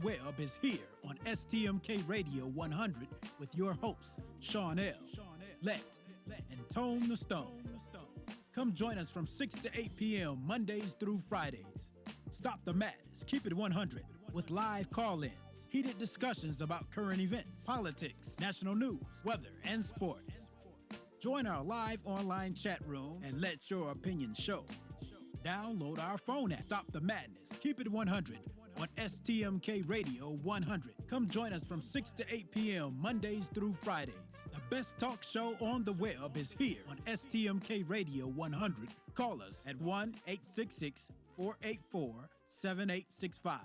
Web is here on STMK Radio 100 with your hosts, Sean L., Let, and Tone the Stone. Come join us from 6 to 8 p.m. Mondays through Fridays. Stop the madness, keep it 100 with live call-ins, heated discussions about current events, politics, national news, weather, and sports. Join our live online chat room and let your opinion show. Download our phone app, Stop the Madness, keep it 100 on STMK Radio 100. Come join us from 6 to 8 p.m. Mondays through Fridays. The best talk show on the web is here on STMK Radio 100. Call us at 1-866-484-7865.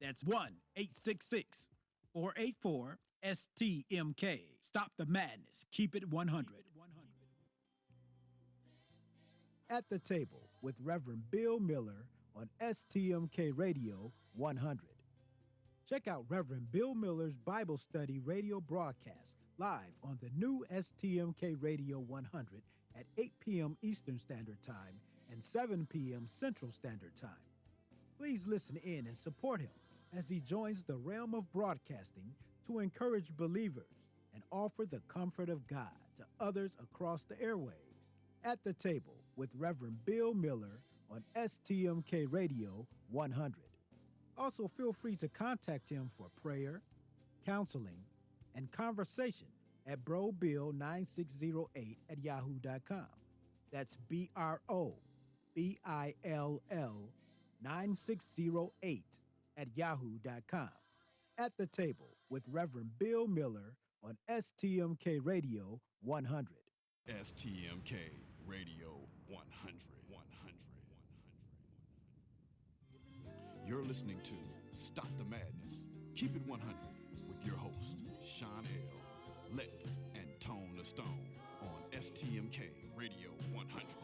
That's 1-866-484-STMK. Stop the madness. Keep it 100. At the table with Reverend Bill Miller on STMK Radio 100. Check out Reverend Bill Miller's Bible Study radio broadcast live on the new STMK Radio 100 at 8 p.m. Eastern Standard Time and 7 p.m. Central Standard Time. Please listen in and support him as he joins the realm of broadcasting to encourage believers and offer the comfort of God to others across the airwaves. At the table with Reverend Bill Miller on STMK Radio 100. Also, feel free to contact him for prayer, counseling, and conversation at brobill9608@yahoo.com. That's BROBILL9608@yahoo.com. At the table with Reverend Bill Miller on STMK Radio 100. STMK Radio 100. You're listening to Stop the Madness, Keep It 100 with your hosts, Sean L., Let, and Tone the Stone on STMK Radio 100.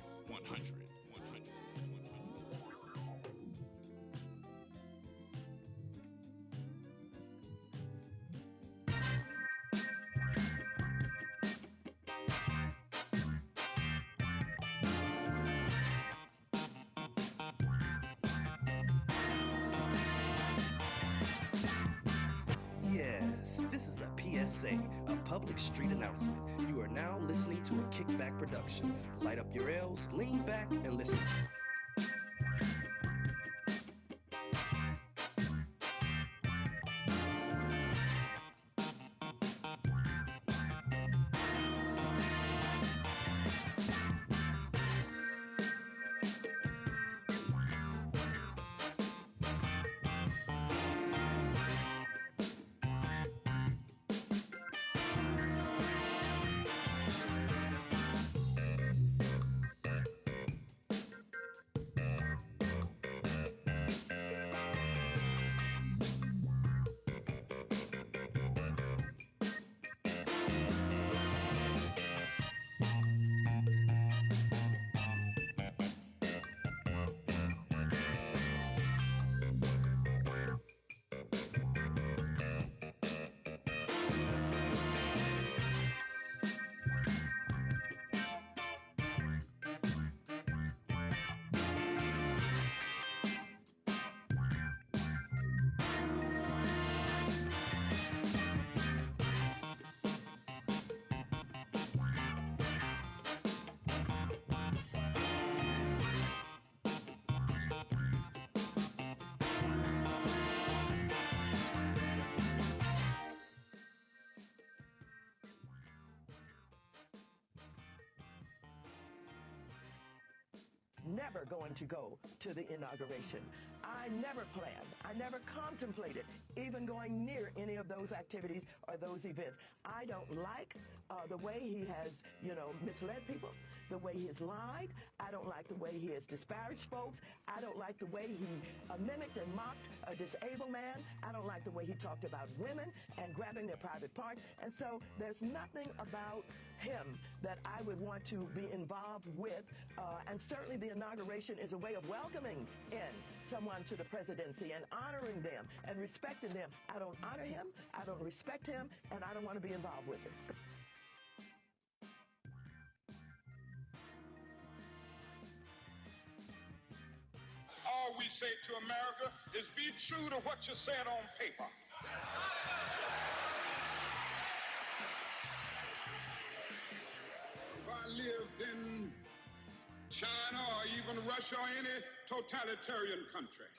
Yes, this is a PSA, a public street announcement. You are now listening to a Kickback production. Light up your L's, lean back, and listen. Never going to go to the inauguration. I never planned, I never contemplated even going near any of those activities or those events. I don't like the way he has, misled people, the way he has lied. I don't like the way he has disparaged folks. I don't like the way he mimicked and mocked a disabled man. I don't like the way he talked about women and grabbing their private parts. And so there's nothing about him that I would want to be involved with. And certainly the inauguration is a way of welcoming in someone to the presidency and honoring them and respecting them. I don't honor him, I don't respect him, and I don't want to be involved with it. All we say to America is be true to what you said on paper. If I lived in China or even Russia or any totalitarian country,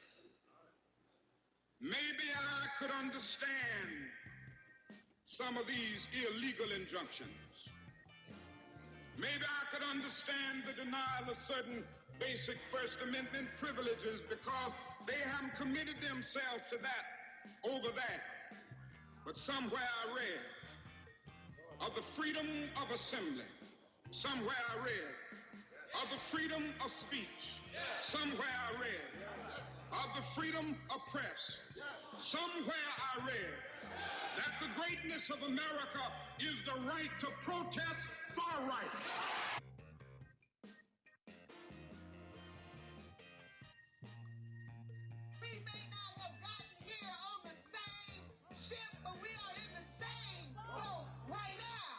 maybe I could understand some of these illegal injunctions. Maybe I could understand the denial of certain basic First Amendment privileges because they haven't committed themselves to that over there. But somewhere I read of the freedom of assembly. Somewhere I read of the freedom of speech. Somewhere I read of the freedom of press. Somewhere I read that the greatness of America is the right to protest far right. We may not have gotten here on the same ship, but we are in the same boat right now.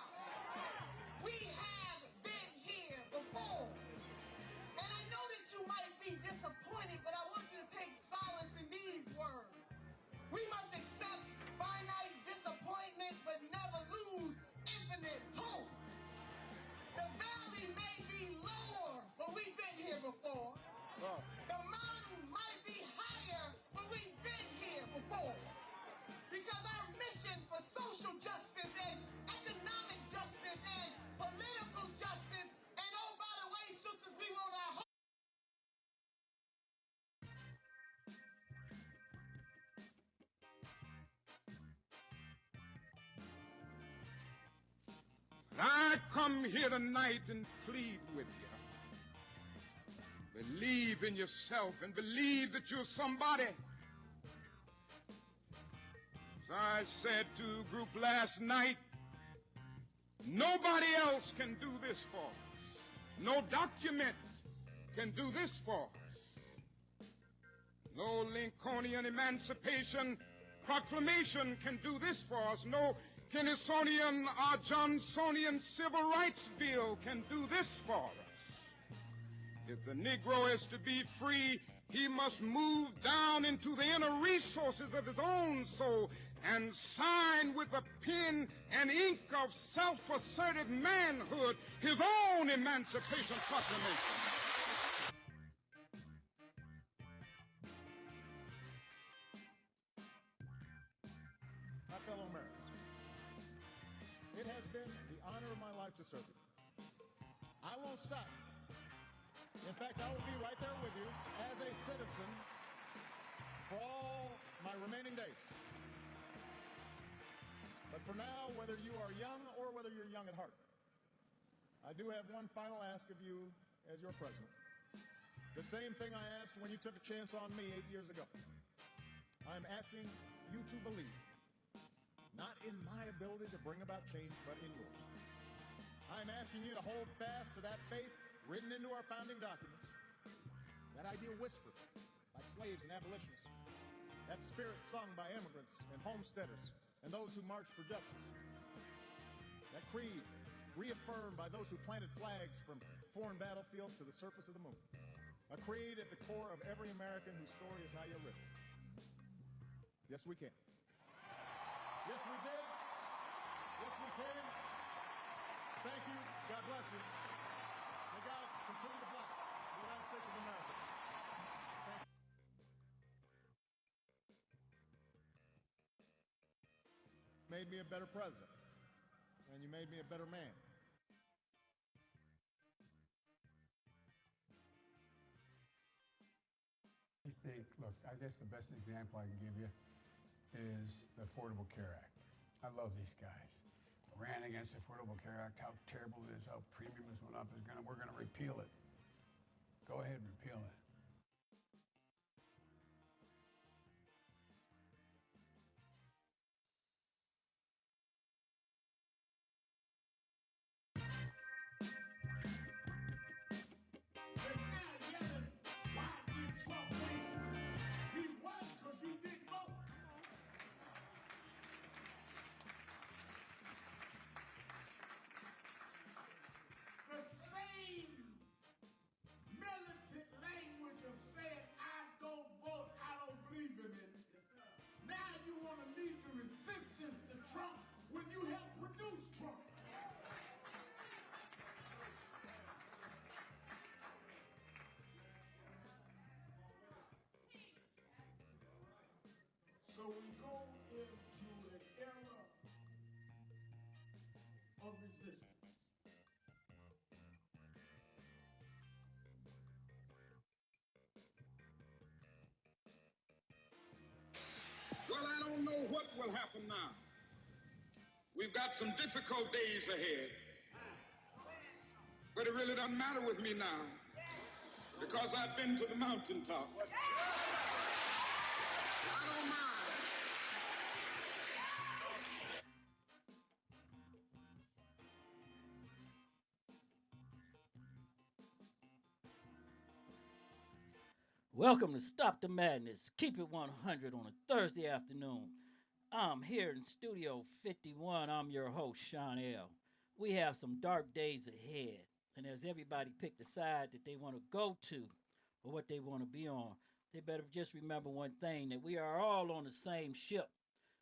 We have been here before. And I know that you might be disappointed, but I want you to take solace in these words. We must accept finite disappointment, but never lose infinite hope. The valley may be lower, but we've been here before. The mountain might be higher, but we've been here before. Because our mission for social justice and economic justice and political justice, and oh, by the way, sisters, we want our hope. I come here tonight and plead with you. Believe in yourself and believe that you're somebody. As I said to a group last night, nobody else can do this for us. No document can do this for us. No Lincolnian Emancipation Proclamation can do this for us. No Kennysonian or Johnsonian Civil Rights Bill can do this for us. If the Negro is to be free, he must move down into the inner resources of his own soul and sign with the pen and ink of self-assertive manhood his own Emancipation Proclamation. My fellow Americans, it has been the honor of my life to serve you. I won't stop. In fact, I will be right there with you as a citizen for all my remaining days. But for now, whether you are young or whether you're young at heart, I do have one final ask of you as your president. The same thing I asked when you took a chance on me 8 years ago. I'm asking you to believe, not in my ability to bring about change, but in yours. I'm asking you to hold fast to that faith written into our founding documents, that idea whispered by slaves and abolitionists, that spirit sung by immigrants and homesteaders and those who marched for justice, that creed reaffirmed by those who planted flags from foreign battlefields to the surface of the moon, a creed at the core of every American whose story is not yet written. Yes, we can. Yes, we did. Yes, we can. Thank you. God bless you. May God continue to bless the United States of America. Thank you. Made me a better president, and you made me a better man. I think, look, I guess the best example I can give you is the Affordable Care Act. I love these guys. Ran against the Affordable Care Act, how terrible it is, how premiums went up. We're gonna repeal it. Go ahead and repeal it. The same militant language So we go into an era of resistance. Well, I don't know what will happen now. We've got some difficult days ahead. But it really doesn't matter with me now because I've been to the mountaintop. I don't mind. Welcome to Stop the Madness. Keep it 100 on a Thursday afternoon. I'm here in Studio 51. I'm your host, Sean L. We have some dark days ahead, and as everybody picked the side that they want to go to or what they want to be on, they better just remember one thing, that we are all on the same ship.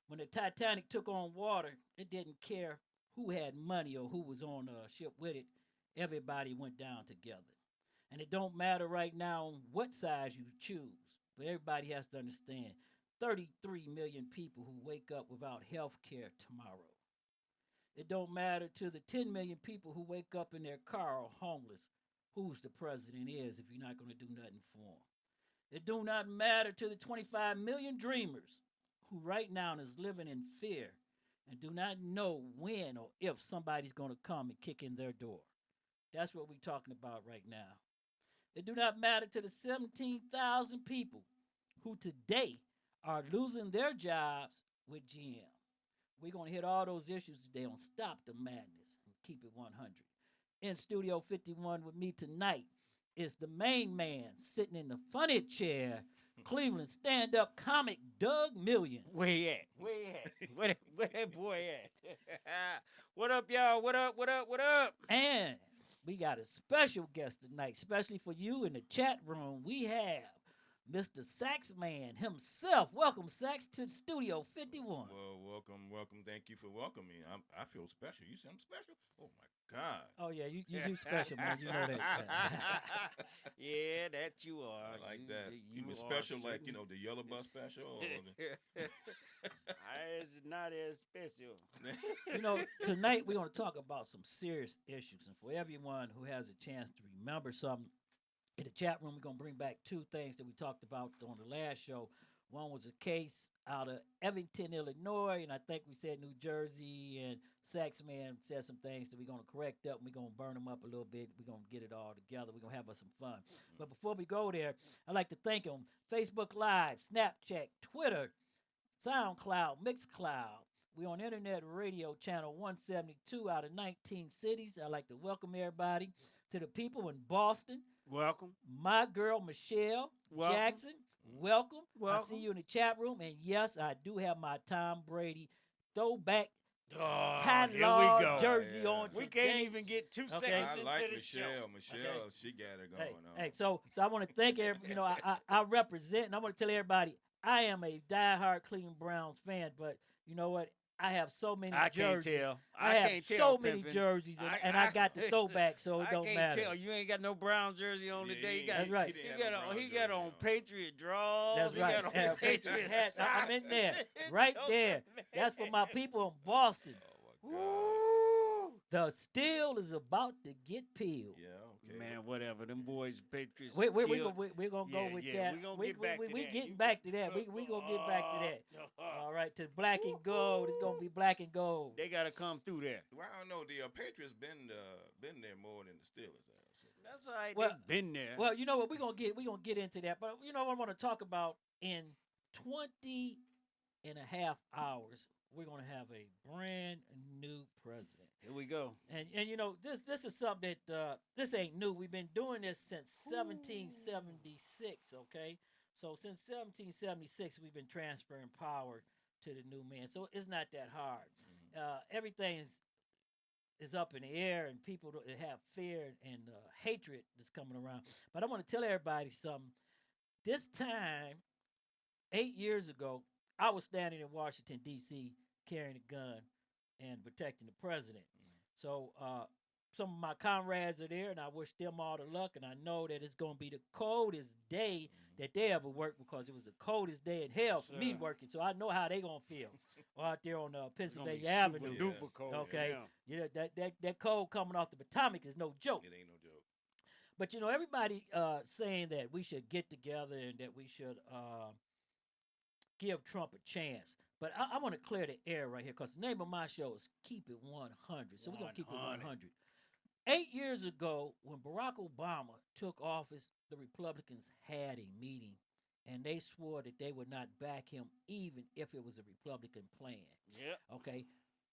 When the Titanic took on water, it didn't care who had money or who was on the ship with it. Everybody went down together. And it don't matter right now what size you choose, but everybody has to understand 33 million people who wake up without health care tomorrow. It don't matter to the 10 million people who wake up in their car or homeless who's the president is if you're not going to do nothing for them. It do not matter to the 25 million dreamers who right now is living in fear and do not know when or if somebody's going to come and kick in their door. That's what we're talking about right now. It do not matter to the 17,000 people who today are losing their jobs with GM. We're going to hit all those issues today on Stop the Madness and keep it 100. In Studio 51 with me tonight is the main man sitting in the funny chair, Cleveland stand-up comic Doug Million. Where he at? Where he at? Where that boy at? What up, y'all? What up? What up? What up? And we got a special guest tonight, especially for you in the chat room. We have Mr. Sax Man himself. Welcome, Sax, to Studio 51. Well, welcome. Thank you for welcoming me. I feel special. You say I'm special? Oh, my God. Oh, yeah, you do special, man. You know that. Yeah, that you are. I like you, that. You Even are special, like, certain- the Yellow Bus special? Or It's not as special. You know, tonight we're going to talk about some serious issues. And for everyone who has a chance to remember something, in the chat room, we're going to bring back two things that we talked about on the last show. One was a case out of Evington, Illinois, and I think we said New Jersey, and Saxman said some things that we're going to correct up, and we're going to burn them up a little bit. We're going to get it all together. We're going to have us some fun. But before we go there, I'd like to thank them. Facebook Live, Snapchat, Twitter, SoundCloud, Mixcloud. We're on Internet Radio Channel 172 out of 19 cities. I'd like to welcome everybody to the people in Boston. Welcome. My girl, Michelle Welcome. Jackson. Welcome. I Welcome. see you in the chat room. And yes, I do have my Tom Brady throwback Oh, Ty here Law we go. jersey Yeah. on We today. can't even get 2 Okay. seconds I into like the Michelle. show. Michelle, she got it going on. Hey, so I want to thank everybody. You know, I represent, and I want to tell everybody I am a diehard Cleveland Browns fan. But you know what? I have so many I can't jerseys. tell. I can't have tell, so many Pimpin'. jerseys, and I got the throwback, so it I don't can't matter. tell. You ain't got no Brown jersey on Yeah, today. he You got, That's right. He, He didn't got have no on. brown He got jersey on Patriot draws. That's He right. got on Yeah, Patriot hat. I'm in there, right socks. there. That's for my people in Boston. Oh, my God. Woo! The steel is about to get peeled. Yeah, okay. Man, whatever. Them boys, Patriots. We're still- gonna go with yeah, that. we gonna get back to we that. getting You- back to that. We gonna get back to that. Oh, All right, to black and gold. It's gonna be black and gold. They got to come through there. Well, I don't know. The Patriots been there more than the Steelers have. So. That's all right. Well- They been there. Well, you know what? We're gonna get into that. But you know what I want to talk about in 20 and a half hours. We're gonna have a brand new president. Here we go. And you know this is something that this ain't new. We've been doing this since 1776. Okay, so since 1776 we've been transferring power to the new man. So it's not that hard. Everything is up in the air, and people have fear and hatred that's coming around. But I want to tell everybody something. This time, 8 years ago, I was standing in Washington D.C. carrying a gun and protecting the president. So some of my comrades are there, and I wish them all the luck. And I know that it's going to be the coldest day that they ever worked because it was the coldest day in hell for me Sure. working. So I know how they going to feel out there on Pennsylvania super Avenue. duper cold for Okay, them. you know that cold coming off the Potomac is no joke. It ain't no joke. But everybody saying that we should get together and that we should give Trump a chance. But I want to clear the air right here because the name of my show is Keep It 100. So we're going to keep it 100. 8 years ago, when Barack Obama took office, the Republicans had a meeting and they swore that they would not back him even if it was a Republican plan. Yep. Okay.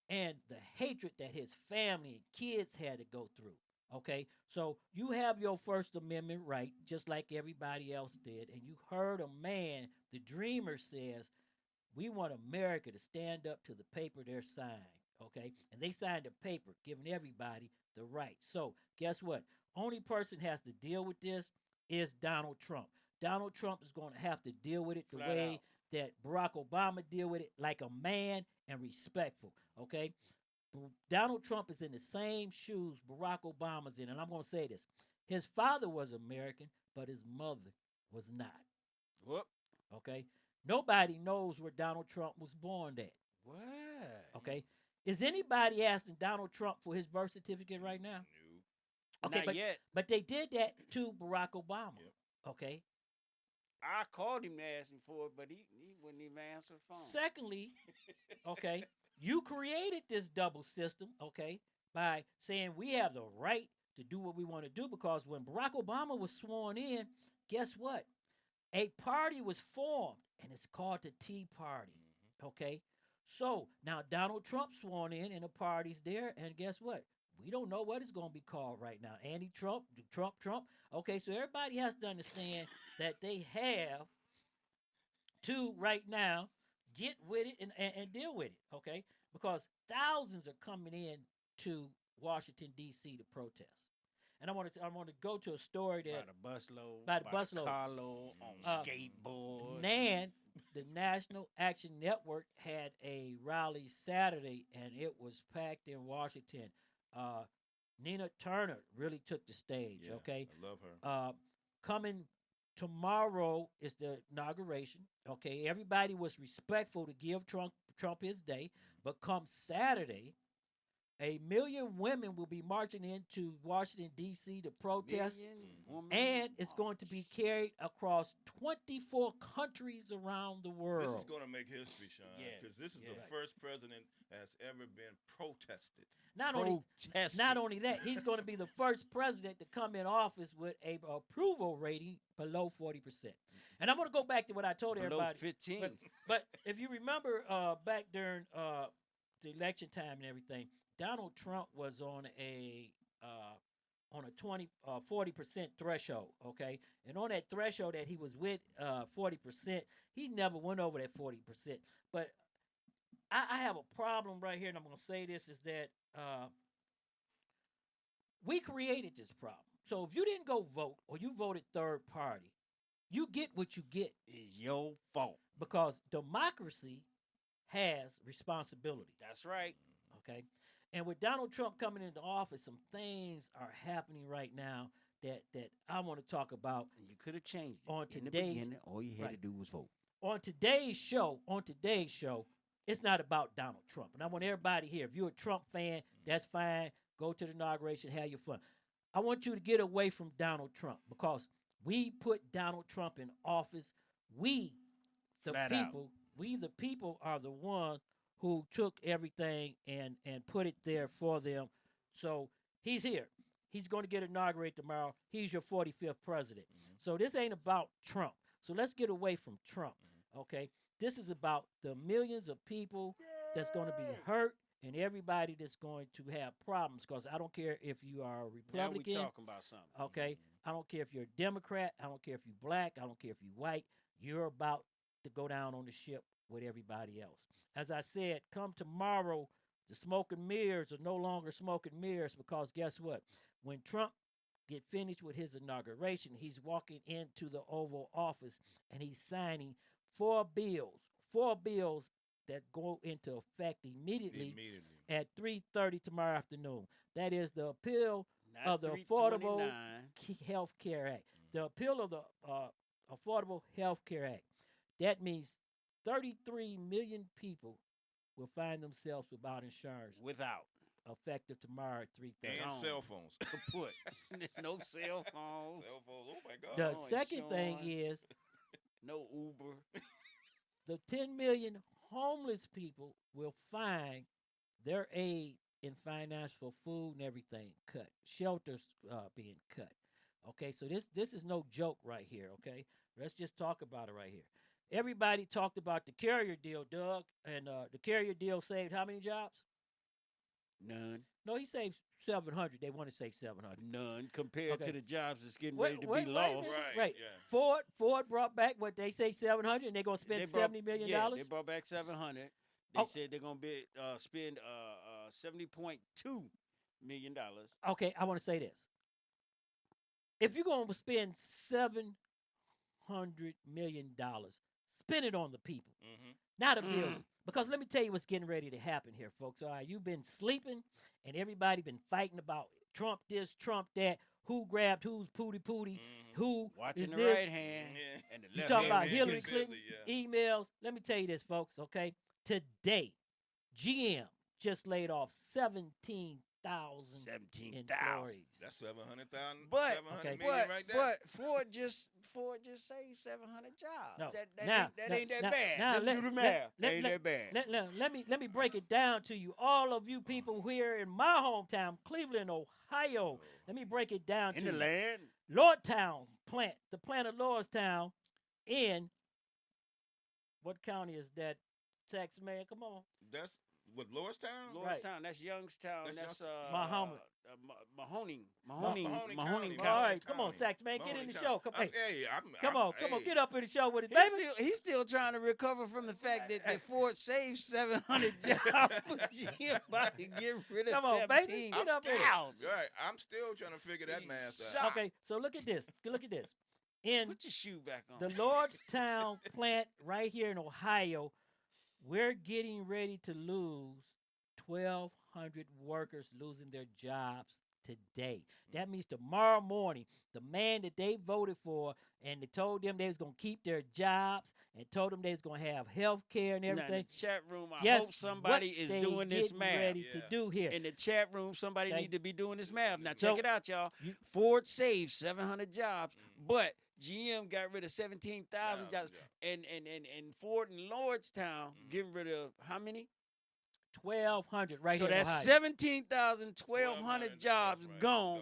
And the hatred that his family and kids had to go through. Okay. So you have your First Amendment right, just like everybody else did. And you heard a man, the dreamer, says, we want America to stand up to the paper they're signed. Okay. And they signed a paper giving everybody the right. So guess what? Only person has to deal with this is Donald Trump. Donald Trump is going to have to deal with it the Flat way out. that Barack Obama deal with it, like a man and respectful. Okay. Donald Trump is in the same shoes Barack Obama's in, and I'm going to say this: his father was American, but his mother was not. Whoop. Okay. Nobody knows where Donald Trump was born at. What? Okay. Is anybody asking Donald Trump for his birth certificate right now? No. Okay, Not yet. but they did that to Barack Obama. Yep. Okay. I called him to ask him for it, but he wouldn't even answer the phone. Secondly, okay, you created this double system, okay, by saying we have the right to do what we want to do because when Barack Obama was sworn in, guess what? A party was formed, and it's called the Tea Party, okay? So now Donald Trump sworn in, and the party's there, and guess what? We don't know what it's going to be called right now. Anti-Trump, Trump. Okay, so everybody has to understand that they have to right now get with it and deal with it, okay? Because thousands are coming in to Washington D.C. to protest. And I want to go to a story that By the busload. by the busload. Carload on skateboard. NAN, the National Action Network, had a rally Saturday, and it was packed in Washington. Nina Turner really took the stage. Yeah, Okay, I love her. Coming tomorrow is the inauguration. Okay, everybody was respectful to give Trump his day, but come Saturday, 1 million women will be marching into Washington D.C. to protest, Woman and it's going to be march. carried across 24 countries around the This world. is going to make history, Sean, Yeah. because this is Yeah. the first president has ever been protested. Not only that, he's going to be the first president to come in office with a approval rating below 40%. And I'm going to go back to what I told Below everybody. 15. But if you remember back during the election time and everything, Donald Trump was on a 40% threshold, okay? And on that threshold that he was with 40%, he never went over that 40%. But I have a problem right here, and I'm going to say this, is that we created this problem. So if you didn't go vote or you voted third party, you get what you get. It's your fault. Because democracy has responsibility. That's right. Okay. And with Donald Trump coming into office, some things are happening right now that I want to talk about. And you could have changed it. On In the today's- beginning, all you had right. to do was vote. On today's show, it's not about Donald Trump. And I want everybody here, if you're a Trump fan, that's fine. Go to the inauguration, have your fun. I want you to get away from Donald Trump because we put Donald Trump in office. We, the Flat out. people are the ones who took everything and put it there for them. So he's here. He's going to get inaugurated tomorrow. He's your 45th president. So this ain't about Trump. So let's get away from Trump, okay? This is about the millions of people that's going to be hurt and everybody that's going to have problems because I don't care if you are a Now we Republican. talking about something. Okay, I don't care if you're a Democrat. I don't care if you're black. I don't care if you're white. You're about to go down on the ship with everybody else. As I said, come tomorrow, the smoke and mirrors are no longer smoke and mirrors because guess what? When Trump get finished with his inauguration, he's walking into the Oval Office and he's signing four bills that go into effect immediately Immediately. at 3:30 tomorrow afternoon. That is the appeal Not of the Affordable 329. Health Care Act. The appeal of the Affordable Health Care Act. That means 33 million people will find themselves without insurance Without. effective tomorrow at 3:30. And Gone. cell phones. Kaput. No cell phones. Cell phones. Oh my God. The No second thing insurance. is No Uber. the 10 million homeless people will find their aid in finance for food and everything cut. Shelters being cut. Okay, so this is no joke right here. Okay, let's just talk about it right here. Everybody talked about the carrier deal, Doug, and the carrier deal saved how many jobs? None. No, he saved 700. They want to say 700. None compared Okay. to the jobs that's getting Wait- ready to wait- be wait a lost. minute. Right, Right. yeah. Ford brought back what they say 700, and they're gonna spend They brought- $70 million. Yeah, they brought back 700. They Oh. said they're gonna be spend $70.2 million. Okay, I want to say this. If you're going to spend $700 million, spend it on the people, Mm-hmm. not a building. Because let me tell you what's getting ready to happen here, folks. All right, you've been sleeping, and everybody been fighting about Trump this, Trump that, who grabbed whose pooty, who Watching is the this. right hand Yeah. and the You left talk hand. about man, Hillary get busy, Clinton yeah. emails. Let me tell you this, folks. Okay, today, GM just laid off 17,000 17,000. employees. That's 700,000. But 700 okay. million right there. But Ford just saved 700 jobs. No. That Now- ain't that now- bad. now Let's let- do the let- math. let- ain't let- that bad. Let me break it down to you. All of you people here in my hometown, Cleveland, Ohio. Let me break it down In to the you. land. Lordstown plant, the plant of Lordstown in what county is that? Tax man, come on. That's what Lordstown. Right. Lordstown, that's Youngstown. That's That's Muhammad. Mahoning. Mahoney Mahoning County. County. All right, come on, County. Sax man, get in Mahoney the County. show. Come, hey, I'm, come on, hey. get up in the show with it, He's baby. still, he's still trying to recover from the fact that Ford saved 700 jobs, but GM about to get rid of Come on, baby, 17,000. get up in it. Right. I'm still trying to figure that He's math out. shocked. Okay, so look at this. Look at this. In Put your shoe back on. the Lordstown plant right here in Ohio, we're getting ready to lose 1,200 workers losing their jobs today. That means tomorrow morning, the man that they voted for and they told them they was going to keep their jobs and told them they was going to have health care and Now, in everything. the chat room, I Guess hope somebody what is they doing this getting math. ready to Yeah. do here. In the chat room, somebody Okay. need to be doing this math. Now So, check it out, y'all. you- Ford saved 700 jobs, but GM got rid of 17,000 jobs, and Ford and Lordstown getting rid of how many? 1,200 right so here in that's Ohio. 17,000, 1,200 jobs right, gone,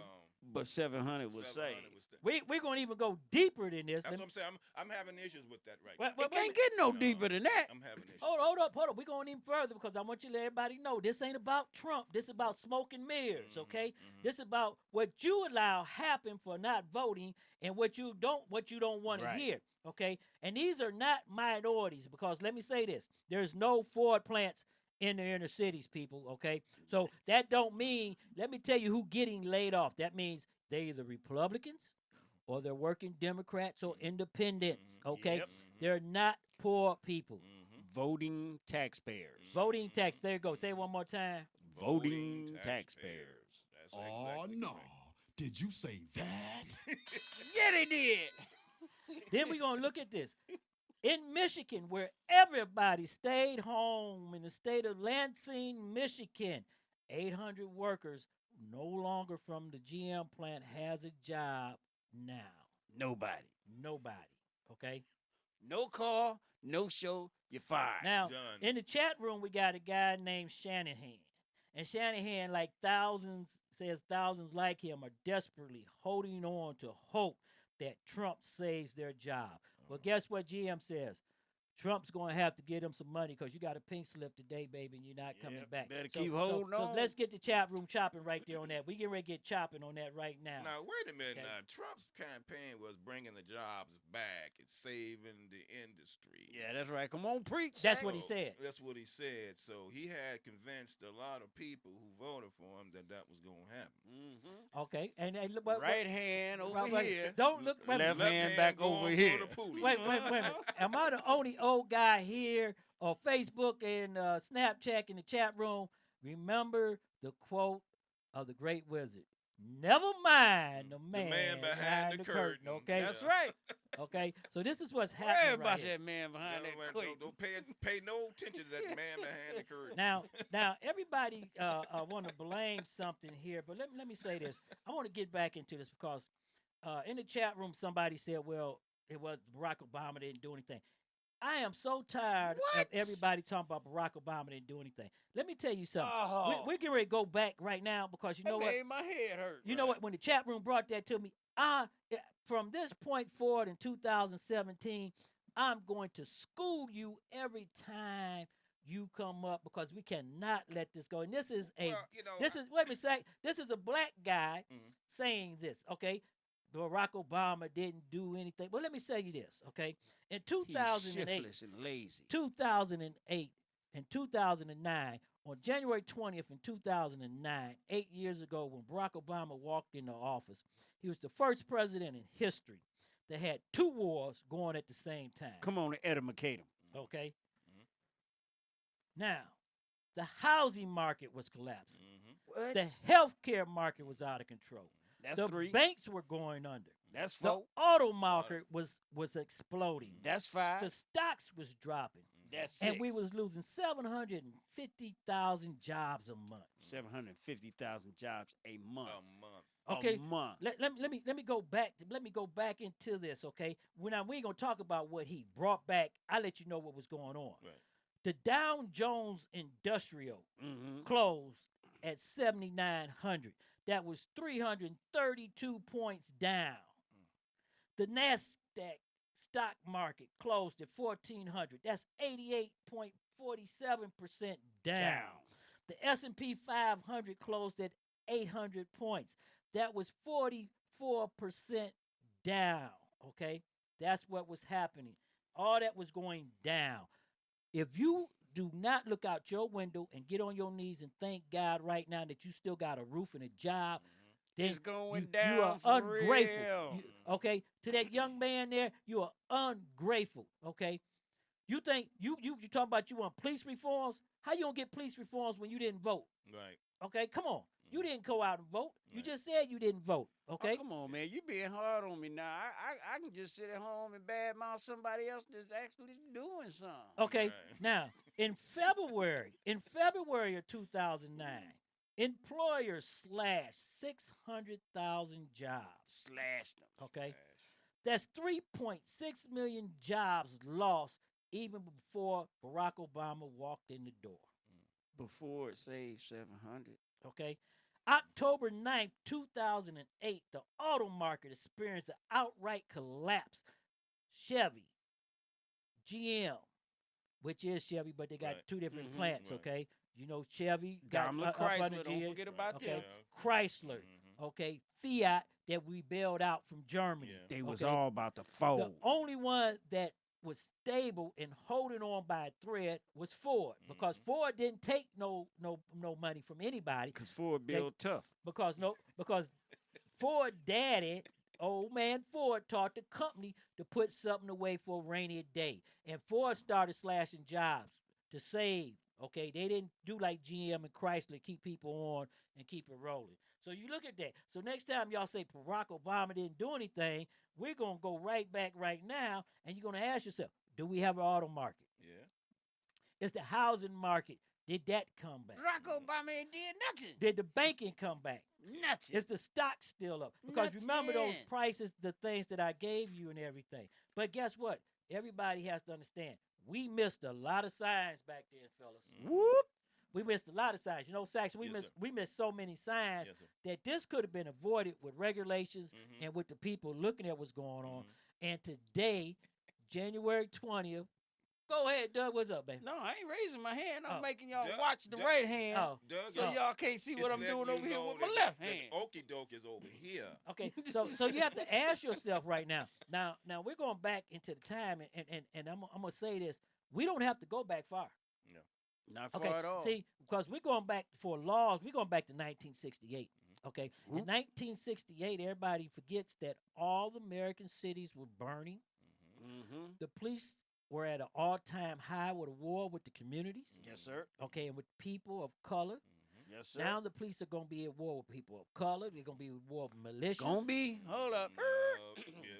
but 700 was 700 saved. was the- We're going to even go deeper than this. That's Let what me- I'm saying. I'm having issues with that right Wait, now. It can't get no deeper than that. I'm having issues. Hold up. We're going even further because I want you to let everybody know this ain't about Trump. This is about smoke and mirrors, okay? This is about what you allow happen for not voting and what you don't want Right. to hear, okay? And these are not minorities because let me say this. There's no Ford plants in the inner cities, people, okay? So that don't mean, let me tell you who getting laid off. That means they're either Republicans or they're working Democrats or independents, okay? Yep. They're not poor people. Voting taxpayers. Voting tax. There you go. Say it one more time. Voting taxpayers. That's Oh, exactly no. correct. Did you say that? Yeah, they did. Then we're going to look at this. In Michigan, where everybody stayed home in the state of Lansing, Michigan, 800 workers no longer from the GM plant has a job now. Nobody. Nobody. Okay? No call, no show, you're fired. Now, Done. in the chat room, we got a guy named Shanahan. And Shanahan, like thousands like him, are desperately holding on to hope that Trump saves their job. Well, guess what GM says? Trump's going to have to get him some money because you got a pink slip today, baby, and you're not coming Yep, back. better keep holding so on. let's get the chat room chopping right there on that. We get ready to get chopping on that right now. Now wait a minute. Okay. Now Trump's campaign was bringing the jobs back and saving the industry. Yeah, that's right. Come on, preach. That's Sack. what he said. That's what he said. So he had convinced a lot of people who voted for him that was going to happen. Mm-hmm. Okay. And look, Right hand over right, here. Don't look. Wait, Left hand back going over for here. the pootie. wait. Am I the only old guy here or Facebook and Snapchat in the chat room, remember the quote of the great wizard. Never mind the man, behind the curtain. Okay, That's right. Okay, so this is what's Worry happening about right here. that man behind that curtain. Don't pay no attention to that man behind the curtain. Now, everybody want to blame something here, but let me say this. I want to get back into this because in the chat room somebody said, "Well, it was Barack Obama didn't do anything." I am so tired of everybody talking about Barack Obama didn't do anything. Let me tell you something. We're getting ready to go back right now because you know what? Made my head hurt. You know what? When the chat room brought that to me, from this point forward in 2017, I'm going to school you every time you come up because we cannot let this go. And this is this is a black guy saying this, okay? Barack Obama didn't do anything. Well, let me say you this, okay? In 2008, shiftless and lazy. 2008 and 2009, on January 20th in 2009, 8 years ago, when Barack Obama walked into office, he was the first president in history that had 2 wars going at the same time. Come on, educate him. Okay? Now, the housing market was collapsing. What? The healthcare market was out of control. That's the 3. banks were going under. That's The 4. auto market was exploding. That's 5. The stocks was dropping. That's 6. And we was losing 750,000 jobs a month. 750,000 jobs a month. Okay. A month. Let me go back. Let me go back into this. Okay. We ain't gonna talk about what he brought back. I'll let you know what was going on. Right. The Dow Jones Industrial closed at 7,900. That was 332 points down. The Nasdaq stock market closed at 1,400. That's 88.47% down. The S&P 500 closed at 800 points. That was 44% down. Okay, that's what was happening. All that was going down. If you do not look out your window and get on your knees and thank God right now that you still got a roof and a job, then It's going you down are for ungrateful. real. Okay, to that young man there, you are ungrateful. Okay, you think you talking about you want police reforms? How you gonna get police reforms when you didn't vote? Right. Okay, come on. You didn't go out and vote. You just said you didn't vote. Okay. Oh, come on, man. You being hard on me now. I can just sit at home and badmouth somebody else that's actually doing something. Okay. Now, in February of 2009, employers slashed 600,000 jobs. Slashed them. Okay. That's 3.6 million jobs lost even before Barack Obama walked in the door. Before it saved 700. Okay. October 9th, 2008, the auto market experienced an outright collapse. Chevy, GM, which is Chevy, but they got 2 different plants, okay? You know, Chevy got Daimler, up under Chrysler, don't GM, forget about okay? them. Chrysler, okay? Fiat that we bailed out from Germany. They was okay? all about to fold. The only one that was stable and holding on by a thread was Ford, because Ford didn't take no money from anybody. Because Ford built tough. Because Ford daddy, old man Ford, taught the company to put something away for a rainy day. And Ford started slashing jobs to save. Okay, they didn't do like GM and Chrysler, keep people on and keep it rolling. So you look at that. So next time y'all say Barack Obama didn't do anything, we're going to go right back right now, and you're going to ask yourself, do we have an auto market? Yeah. It's the housing market. Did that come back? Barack Obama ain't did nothing. Did the banking come back? Nothing. Is the stock still up? Because remember those prices, the things that I gave you and everything. But guess what? Everybody has to understand. We missed a lot of signs back then, fellas. Whoop. We missed a lot of signs. You know, Saxon, we missed so many signs that this could have been avoided with regulations and with the people looking at what's going on. And today, January 20th, go ahead, Doug. What's up, baby? No, I ain't raising my hand. I'm making y'all Doug- watch the Doug- right hand Doug, so y'all can't see what I'm letting doing you over here know with my that left the hand. Okie doke is over here. Okay, so you have to ask yourself right now. Now we're going back into the time, and I'm gonna say this: we don't have to go back far. No, not far Okay, at all. see, because we're going back for laws. We're going back to 1968. Okay, in 1968, everybody forgets that all the American cities were burning. The police we're at an all-time high with a war with the communities. Yes, sir. Okay, and with people of color. Yes, sir. Now the police are gonna be at war with people of color. They're gonna be at war with militias. Gonna be. Hold up.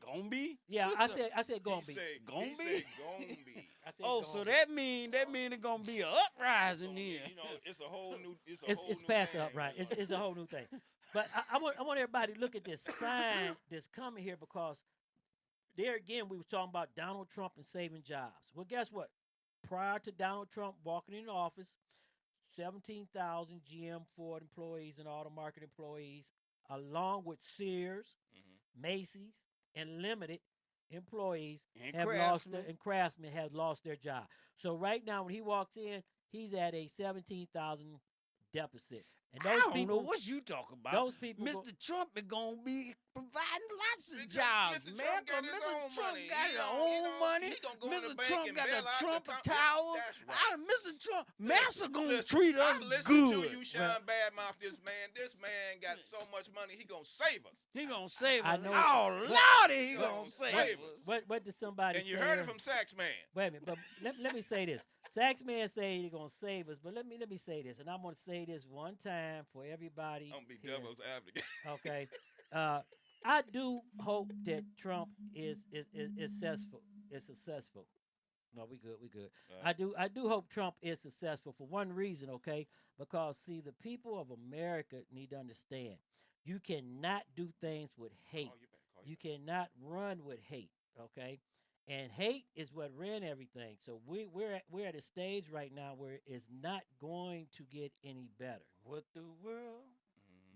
Gonna be. Yeah, I said gonna be. Gonna He be. said gon' be. I said Oh, gonna so be. that mean it's gonna be an uprising here. You know, it's a whole new. It's past up, right? It's a whole new thing. But I want everybody to look at this sign that's coming here, because there again we was talking about Donald Trump and saving jobs. Well, guess what? Prior to Donald Trump walking into office, 17,000 GM, Ford employees and auto market employees, along with Sears, Macy's, and Limited employees And have lost Craftsman. their, and Craftsman have lost their job. So right now, when he walks in, he's at a 17,000 deficit. And I those don't people, know what you talking about. those people, Mr. Trump is gonna be providing lots of Because jobs, Mr. man. Trump got 'Cause his Mr. own Trump money. got He his don't- own he don't- money. he gonna go in the Mr. bank Trump and got bail the out the Trump com- towers. That's right. Mr. Trump, Massa gonna Listen, treat us I listen good. to you, Sean Badmouth. This man got so much money. He gonna save us. He gonna save I us. know- Oh What- Lordy, he what- gonna save Save us. us. what did somebody And you say? heard it from Sax Man. Wait a minute, but let me say this. Saxman say he's gonna save us, but let me say this, and I'm gonna say this one time for everybody. I'm gonna be here. devil's advocate. Okay, I do hope that Trump is successful. Is successful. No, we good. I do hope Trump is successful for one reason, okay? Because see, the people of America need to understand, you cannot do things with hate. You cannot run with hate, okay? And hate is what ran everything. So we're at a stage right now where it's not going to get any better. What the world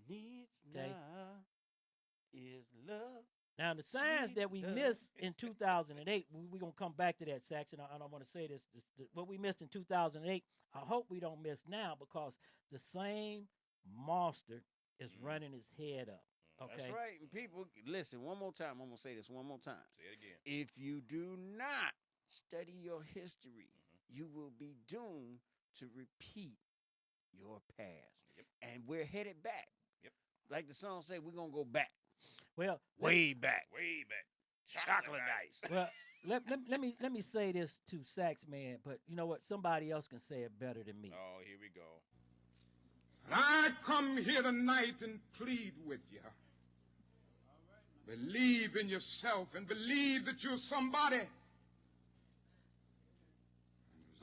needs Okay. now is love. Now, the signs Sweet that we love. missed in 2008, we're going to come back to that section. I don't want to say this, what we missed in 2008, I hope we don't miss now, because the same monster is running his head up. Okay? That's right. And people, listen, one more time. I'm going to say this one more time. Say it again. If you do not study your history, you will be doomed to repeat your past. Yep. And we're headed back. Yep. Like the song say, we're going to go back. Well, Way back. Way back. Chocolate ice. well, let me say this to Saxman, but you know what? Somebody else can say it better than me. Oh, here we go. I come here tonight and plead with you. Believe in yourself and believe that you're somebody. As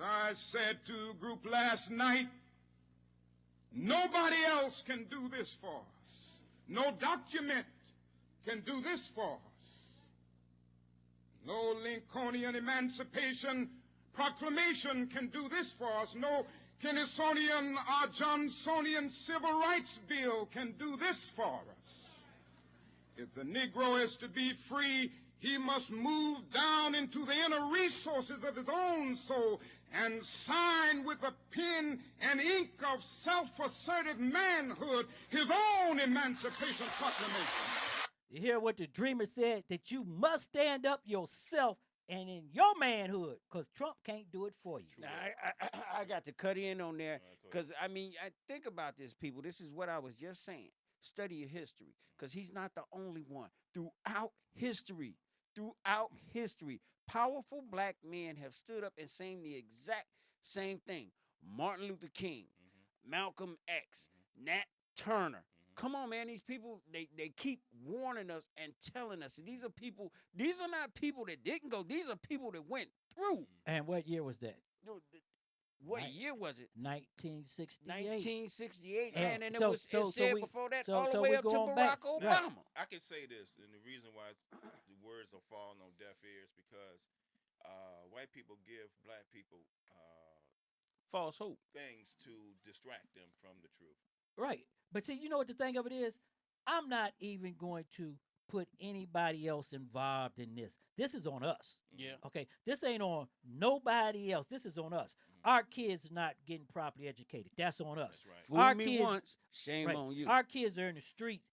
I said to a group last night, nobody else can do this for us. No document can do this for us. No Lincolnian Emancipation Proclamation can do this for us. No Kennysonian or Johnsonian Civil Rights Bill can do this for us. If the Negro is to be free, he must move down into the inner resources of his own soul and sign with a pen and ink of self-assertive manhood his own Emancipation Proclamation. You hear what the dreamer said? That you must stand up yourself and in your manhood, because Trump can't do it for you. Now, I got to cut in on there because, I mean, I think about this, people. This is what I was just saying. Study your history, because he's not the only one. Throughout history, powerful black men have stood up and saying the exact same thing. Martin Luther King, Malcolm X, Nat Turner. Come on, man. These people, they keep warning us and telling us. These are not people that didn't go. These are people that went through. And what year was that? What Right. year was it? 1968. 1968, And man, and so- it so said we- before that so- all the so way we up to going Barack back. Obama. I can say this, and the reason why the words are falling on deaf ears because white people give black people false hope things to distract them from the truth. Right. But see, you know what the thing of it is? I'm not even going to put anybody else involved in this. This is on us. Yeah. Okay. This ain't on nobody else. This is on us. Our kids not getting properly educated. That's on us. That's right. Fool Our me kids, once, shame right, on you. Our kids are in the streets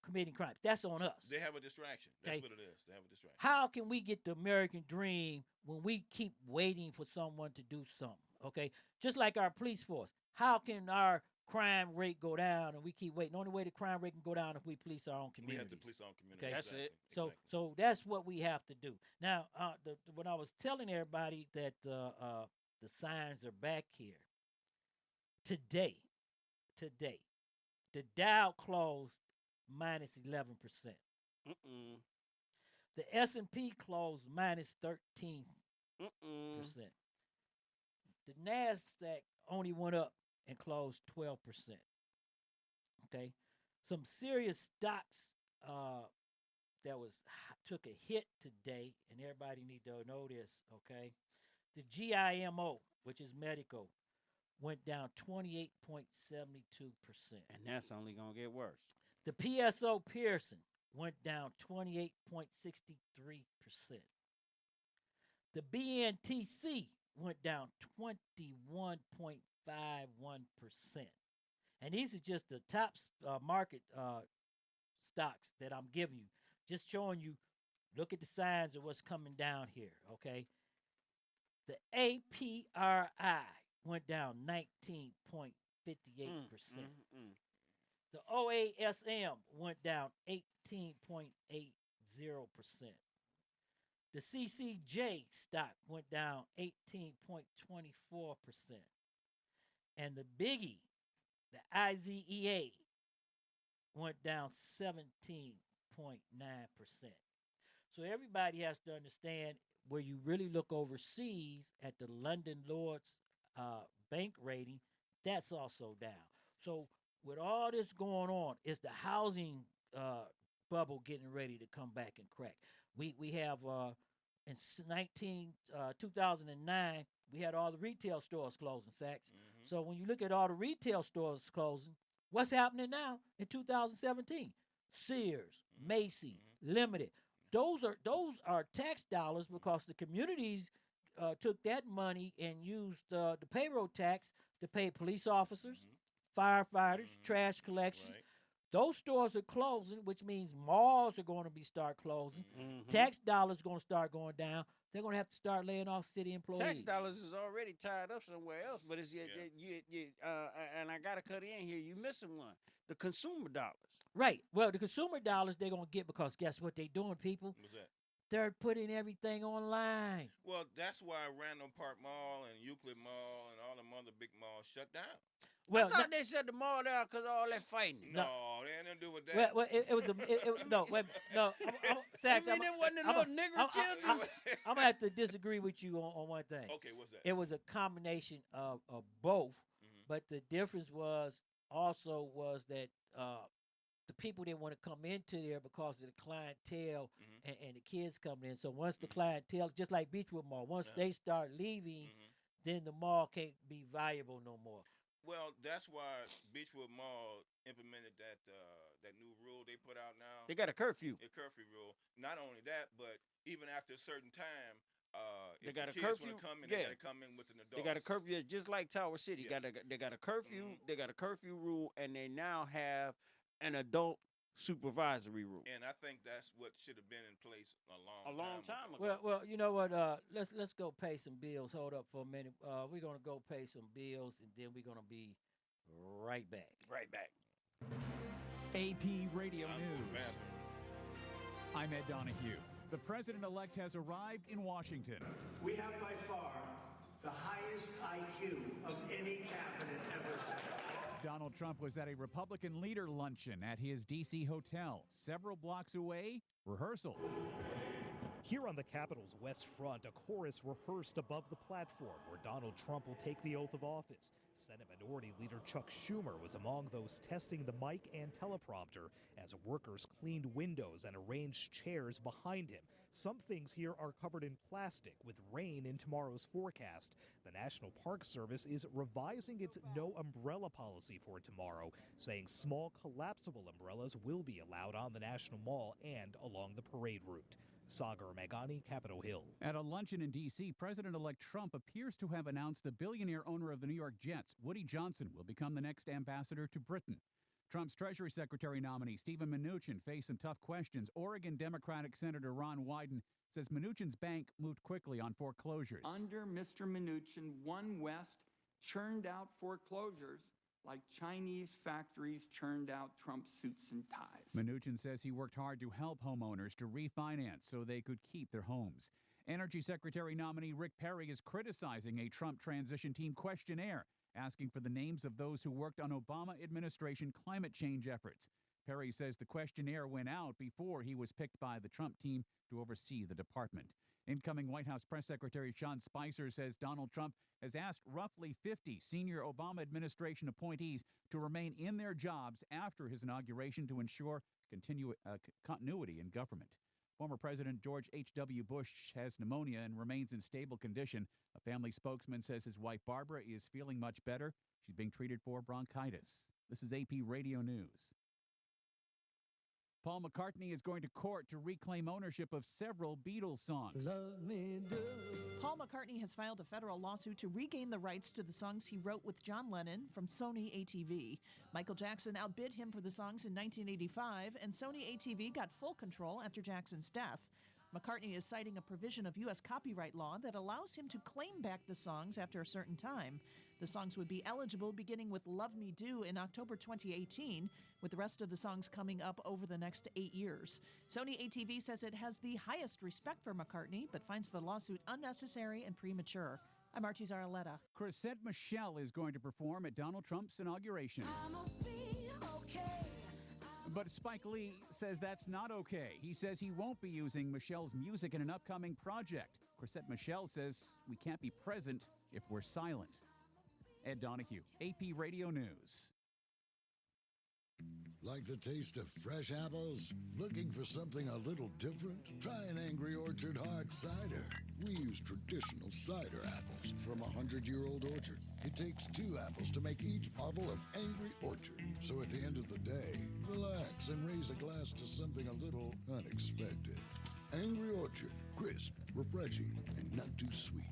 committing crimes. That's on us. They have a distraction. That's Okay. what it is. They have a distraction. How can we get the American dream when we keep waiting for someone to do something? Okay, just like our police force. How can our crime rate go down, and we keep waiting. The only way the crime rate can go down if we police our own We have communities. to police our own community. Okay, That's exactly. it. so exactly. so that's what we have to do. Now, when I was telling everybody that the signs are back here today, the Dow closed minus 11%. Mm-mm. The S&P closed minus 13%. Mm-mm. The Nasdaq only went up and closed 12%. Okay, some serious stocks that took a hit today, and everybody need to know this. Okay, the GIMO, which is medical, went down 28.72%. And that's only gonna get worse. The PSO Pearson went down 28.63%. The BNTC went down 21.51%. And these are just the top market stocks that I'm giving you. Just showing you, look at the signs of what's coming down here, okay? The APRI went down 19.58%. The OASM went down 18.80%. The CCJ stock went down 18.24%. And the biggie, the IZEA, went down 17.9%. So everybody has to understand, where you really look overseas at the London Lloyd's bank rating, that's also down. So with all this going on, is the housing bubble getting ready to come back and crack? We have in 2009, we had all the retail stores closing, Sachs. So when you look at all the retail stores closing, what's happening now in 2017? Sears, Macy, Limited. Those are tax dollars, because the communities took that money and used the payroll tax to pay police officers, firefighters, trash collection. Right. Those stores are closing, which means malls are going to start closing. Tax dollars going to start going down. They're going to have to start laying off city employees. Tax dollars is already tied up somewhere else, but it's and I gotta cut in here. You missing one? The consumer dollars. Right. Well, the consumer dollars they're going to get, because guess what they're doing, people? What's that? They're putting everything online. Well, that's why Randall Park Mall and Euclid Mall and all them other big malls shut down. Well, I thought they shut the mall down because of all that fighting. No, they had nothing to do with that. Well, it was no, wait, no. Sachs, You mean it wasn't the little nigger children? I'm gonna have to disagree with you on one thing. Okay, what's that? It was a combination of both, but the difference was that the people didn't want to come into there because of the clientele and the kids coming in. So once the clientele, just like Beechwood Mall, once they start leaving, then the mall can't be viable no more. Well, that's why Beechwood Mall implemented that new rule they put out now. They got a curfew. A curfew rule. Not only that, but even after a certain time, they if got the a kids curfew. want to come in, Yeah. they got to come in with an adult. They got a curfew. It's just like Tower City. Yeah. They got a curfew. They got a curfew rule, and they now have an adult supervisory rule. And I think that's what should have been in place a long time ago. Well, you know what? Let's go pay some bills. Hold up for a minute. We're gonna go pay some bills, and then we're gonna be right back. Right back. AP Radio News. I'm Ed Donahue. The president-elect has arrived in Washington. We have by far the highest IQ of any cabinet ever seen. Donald Trump was at a Republican leader luncheon at his D.C. hotel. Several blocks away, rehearsal. Here on the Capitol's West Front, a chorus rehearsed above the platform where Donald Trump will take the oath of office. Senate Minority Leader Chuck Schumer was among those testing the mic and teleprompter as workers cleaned windows and arranged chairs behind him. Some things here are covered in plastic with rain in tomorrow's forecast. The National Park Service is revising its no umbrella policy for tomorrow, saying small collapsible umbrellas will be allowed on the National Mall and along the parade route. Sagar Meghani, Capitol Hill. At a luncheon in D.C., President-elect Trump appears to have announced the billionaire owner of the New York Jets, Woody Johnson, will become the next ambassador to Britain. Trump's Treasury Secretary nominee, Steven Mnuchin, faced some tough questions. Oregon Democratic Senator Ron Wyden says Mnuchin's bank moved quickly on foreclosures. Under Mr. Mnuchin, One West churned out foreclosures like Chinese factories churned out Trump suits and ties. Mnuchin says he worked hard to help homeowners to refinance so they could keep their homes. Energy Secretary nominee Rick Perry is criticizing a Trump transition team questionnaire, asking for the names of those who worked on Obama administration climate change efforts. Perry says the questionnaire went out before he was picked by the Trump team to oversee the department. Incoming White House Press Secretary Sean Spicer says Donald Trump has asked roughly 50 senior Obama administration appointees to remain in their jobs after his inauguration to ensure continuity in government. Former President George H.W. Bush has pneumonia and remains in stable condition. A family spokesman says his wife Barbara is feeling much better. She's being treated for bronchitis. This is AP Radio News. Paul McCartney is going to court to reclaim ownership of several Beatles songs. Love me do. Paul McCartney has filed a federal lawsuit to regain the rights to the songs he wrote with John Lennon from Sony ATV. Michael Jackson outbid him for the songs in 1985, and Sony ATV got full control after Jackson's death. McCartney is citing a provision of U.S. copyright law that allows him to claim back the songs after a certain time. The songs would be eligible beginning with Love Me Do in October 2018, with the rest of the songs coming up over the next 8 years. Sony ATV says it has the highest respect for McCartney, but finds the lawsuit unnecessary and premature. I'm Archie Zaraletta. Chrisette Michele is going to perform at Donald Trump's inauguration. But Spike Lee says that's not okay. He says he won't be using Michelle's music in an upcoming project. Chrisette Michele says we can't be present if we're silent. Ed Donahue, AP Radio News. Like the taste of fresh apples? Looking for something a little different? Try an Angry Orchard hard cider. We use traditional cider apples from a 100-year-old orchard. It takes 2 apples to make each bottle of Angry Orchard. So at the end of the day, relax and raise a glass to something a little unexpected. Angry Orchard, crisp, refreshing, and not too sweet.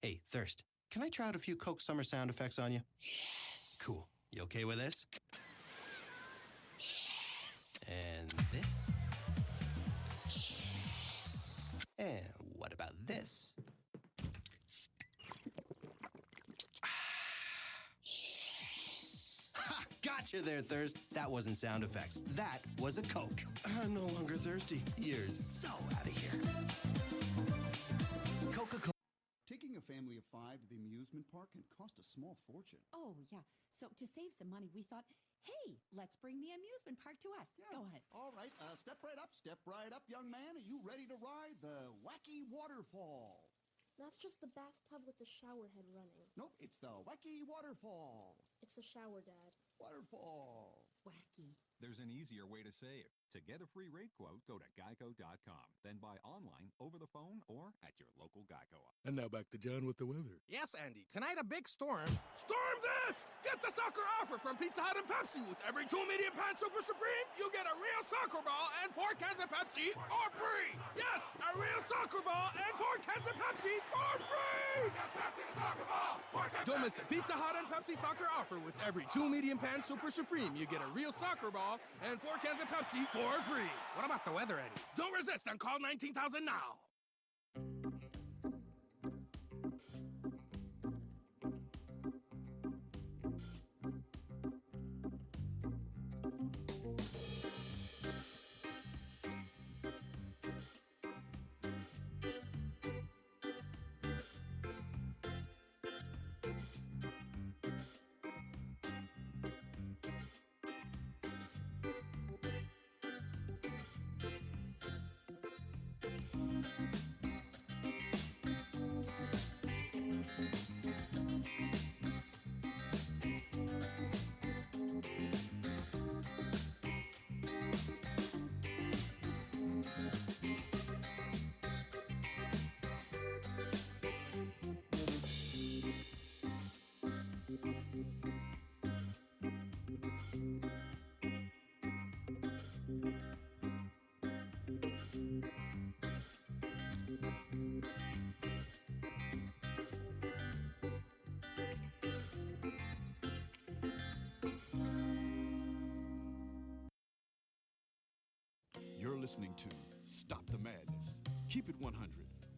Hey, Thirst, can I try out a few Coke Summer sound effects on you? Yes. Cool. You okay with this? Yes. And this? Yes. And what about this? Yes. Ha! Gotcha there, Thirst. That wasn't sound effects. That was a Coke. I'm no longer thirsty. You're so out of here. Coca-Cola. Taking a family of 5 to the amusement park can cost a small fortune. Oh, yeah. So to save some money, we thought, hey, let's bring the amusement park to us. Yeah. Go ahead. All right, step right up, young man. Are you ready to ride the Wacky Waterfall? That's just the bathtub with the shower head running. Nope, it's the Wacky Waterfall. It's the shower, Dad. Waterfall. Wacky. There's an easier way to save. To get a free rate quote, go to geico.com. Then buy online, over the phone, or at your local Geico office. And now back to John with the weather. Yes, Andy. Tonight, a big storm. Storm this! Get the soccer offer from Pizza Hut and Pepsi. With every 2 medium pan Super Supreme, you get a real soccer ball and 4 cans of Pepsi for free. Yes, a real soccer ball and 4 cans of Pepsi for free. Yes, Pepsi the soccer ball. Don't miss the Pizza Hut and Pepsi soccer offer. With every 2 medium pan Super Supreme, you get a real soccer ball and 4 cans of Pepsi for free. What about the weather, Eddie? Don't resist and call 19,000 now. You're listening to Stop the Madness, Keep It 100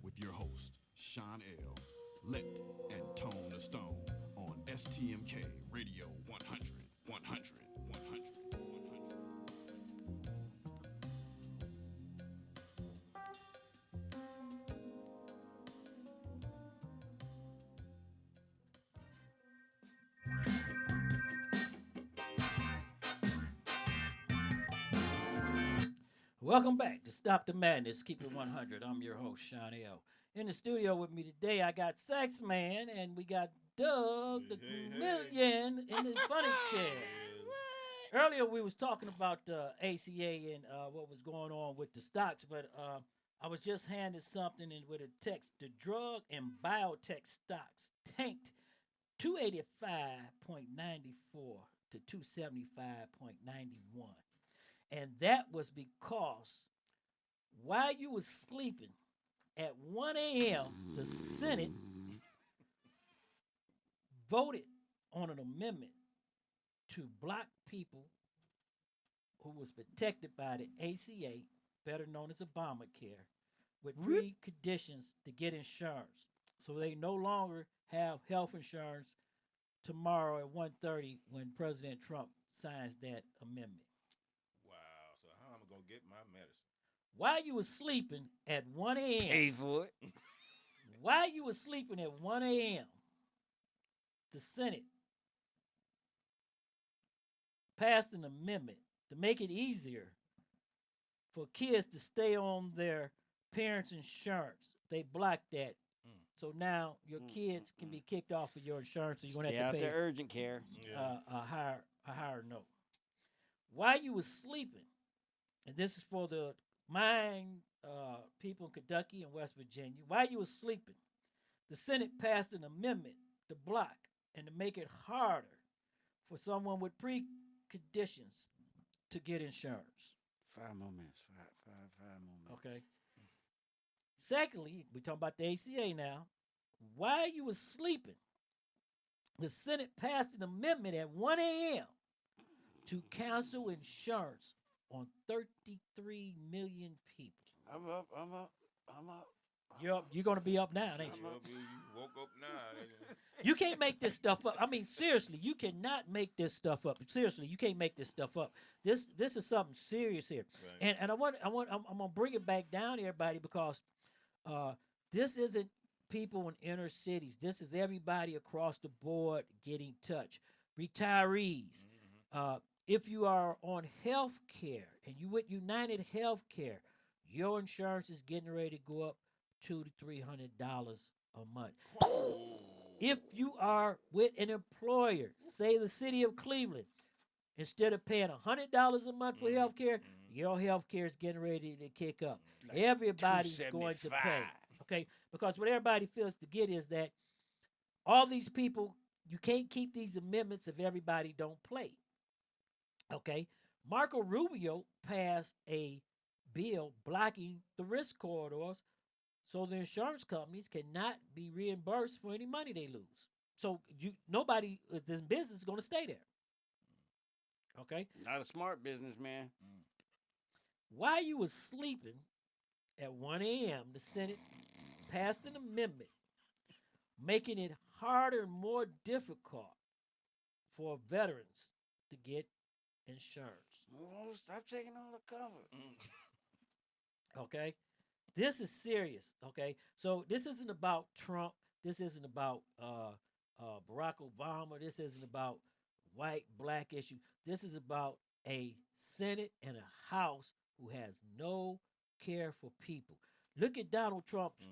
with your host, Sean L., Let, and Tone the Stone on STMK Radio 100, 100, 100. Welcome back to Stop the Madness, Keep It 100. I'm your host, Sean L. In the studio with me today, I got Sax Man, and we got Doug the Chameleon in the funny chair. Earlier, we was talking about the ACA and what was going on with the stocks, but I was just handed something in with a text. The drug and biotech stocks tanked 285.94 to 275.91. And that was because while you was sleeping at 1 a.m., the Senate voted on an amendment to block people who was protected by the ACA, better known as Obamacare, with preconditions to get insurance. So they no longer have health insurance tomorrow at 1:30 when President Trump signs that amendment. So how am I gonna get my medicine? While you was sleeping at 1 a.m. Pay for it. While you was sleeping at 1 a.m., the Senate passed an amendment to make it easier for kids to stay on their parents' insurance. They blocked that. So now your kids can be kicked off of your insurance, so you're gonna Stay have to out pay the urgent care. a higher note. While you was sleeping, and this is for the people in Kentucky and West Virginia, while you was sleeping, the Senate passed an amendment to block and to make it harder for someone with preconditions to get insurance. 5 more minutes. Five more minutes. Okay. Secondly, we're talking about the ACA now. while you was sleeping, the Senate passed an amendment at 1 a.m. to cancel insurance on 33 million people. I'm up. You're going to be up now, ain't you? You woke up now. You can't make this stuff up. I mean, seriously, you cannot make this stuff up. Seriously, you can't make this stuff up. This is something serious here. Right. And I'm gonna bring it back down, everybody, because this isn't people in inner cities. This is everybody across the board getting touched. Retirees. If you are on health care and you with United Healthcare, your insurance is getting ready to go up $200 to $300 a month. If you are with an employer, say the city of Cleveland, instead of paying $100 a month for health care, your health care is getting ready to kick up. Like Everybody's going to pay. Okay? Because what everybody feels to get is that all these people, you can't keep these amendments if everybody don't play. Okay? Marco Rubio passed a bill blocking the risk corridors so the insurance companies cannot be reimbursed for any money they lose. So nobody this business is going to stay there. Okay? Not a smart business, man. While you was sleeping at 1 a.m., the Senate passed an amendment making it harder and more difficult for veterans to get insurance. Oh, stop taking all the cover. Okay? This is serious, okay? So this isn't about Trump. This isn't about Barack Obama. This isn't about white, black issue. This is about a Senate and a House who has no care for people. Look at Donald Trump's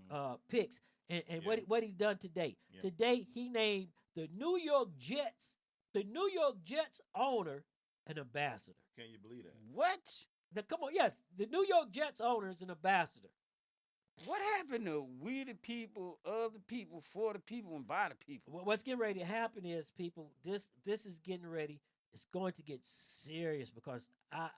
picks and what he's done today. Yeah. Today, he named the New York Jets owner an ambassador. Can you believe that? What? Come on, yes, the New York Jets owner is an ambassador. What happened to we the people, of the people, for the people, and by the people? What's getting ready to happen is, people, this is getting ready. It's going to get serious because I'm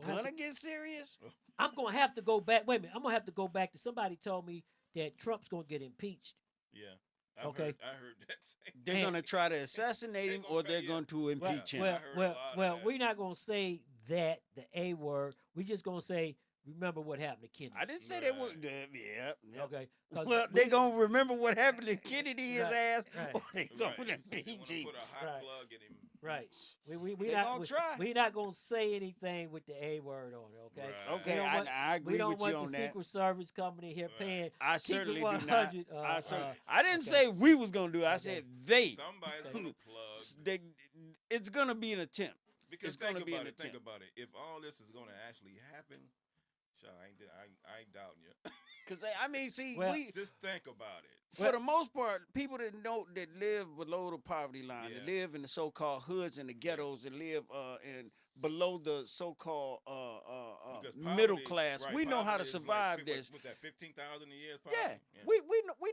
gonna get serious. I'm going to have to go back. Wait a minute. I'm going to have to go back to somebody told me that Trump's going to get impeached. Yeah. I heard that. They're going to try to assassinate him, or they're going to impeach him. Well, we're not going to say that, the A word. We're just going to say, remember what happened to Kennedy. I didn't say they would. Yeah. Okay. Well, they're going to remember what happened to Kennedy, his ass, right. or they going to impeach him. Put a hot plug in him. Right. We're not gonna say anything with the A word on it, okay? Right. Okay, I agree we don't with want you the on that. Secret Service company here paying. I keep it certainly 100, do not. I didn't okay. say we was gonna do it. I said they. Somebody's gonna plug. It's gonna be an attempt. Because it's gonna be an attempt. Think about it. If all this is gonna actually happen, sure, I ain't doubting you. Because I mean, see, we just think about it. For the most part, people that live below the poverty line, that live in the so-called hoods and the ghettos, that live in below the so-called middle class, we know how to survive this. With that 15,000 a year, yeah, we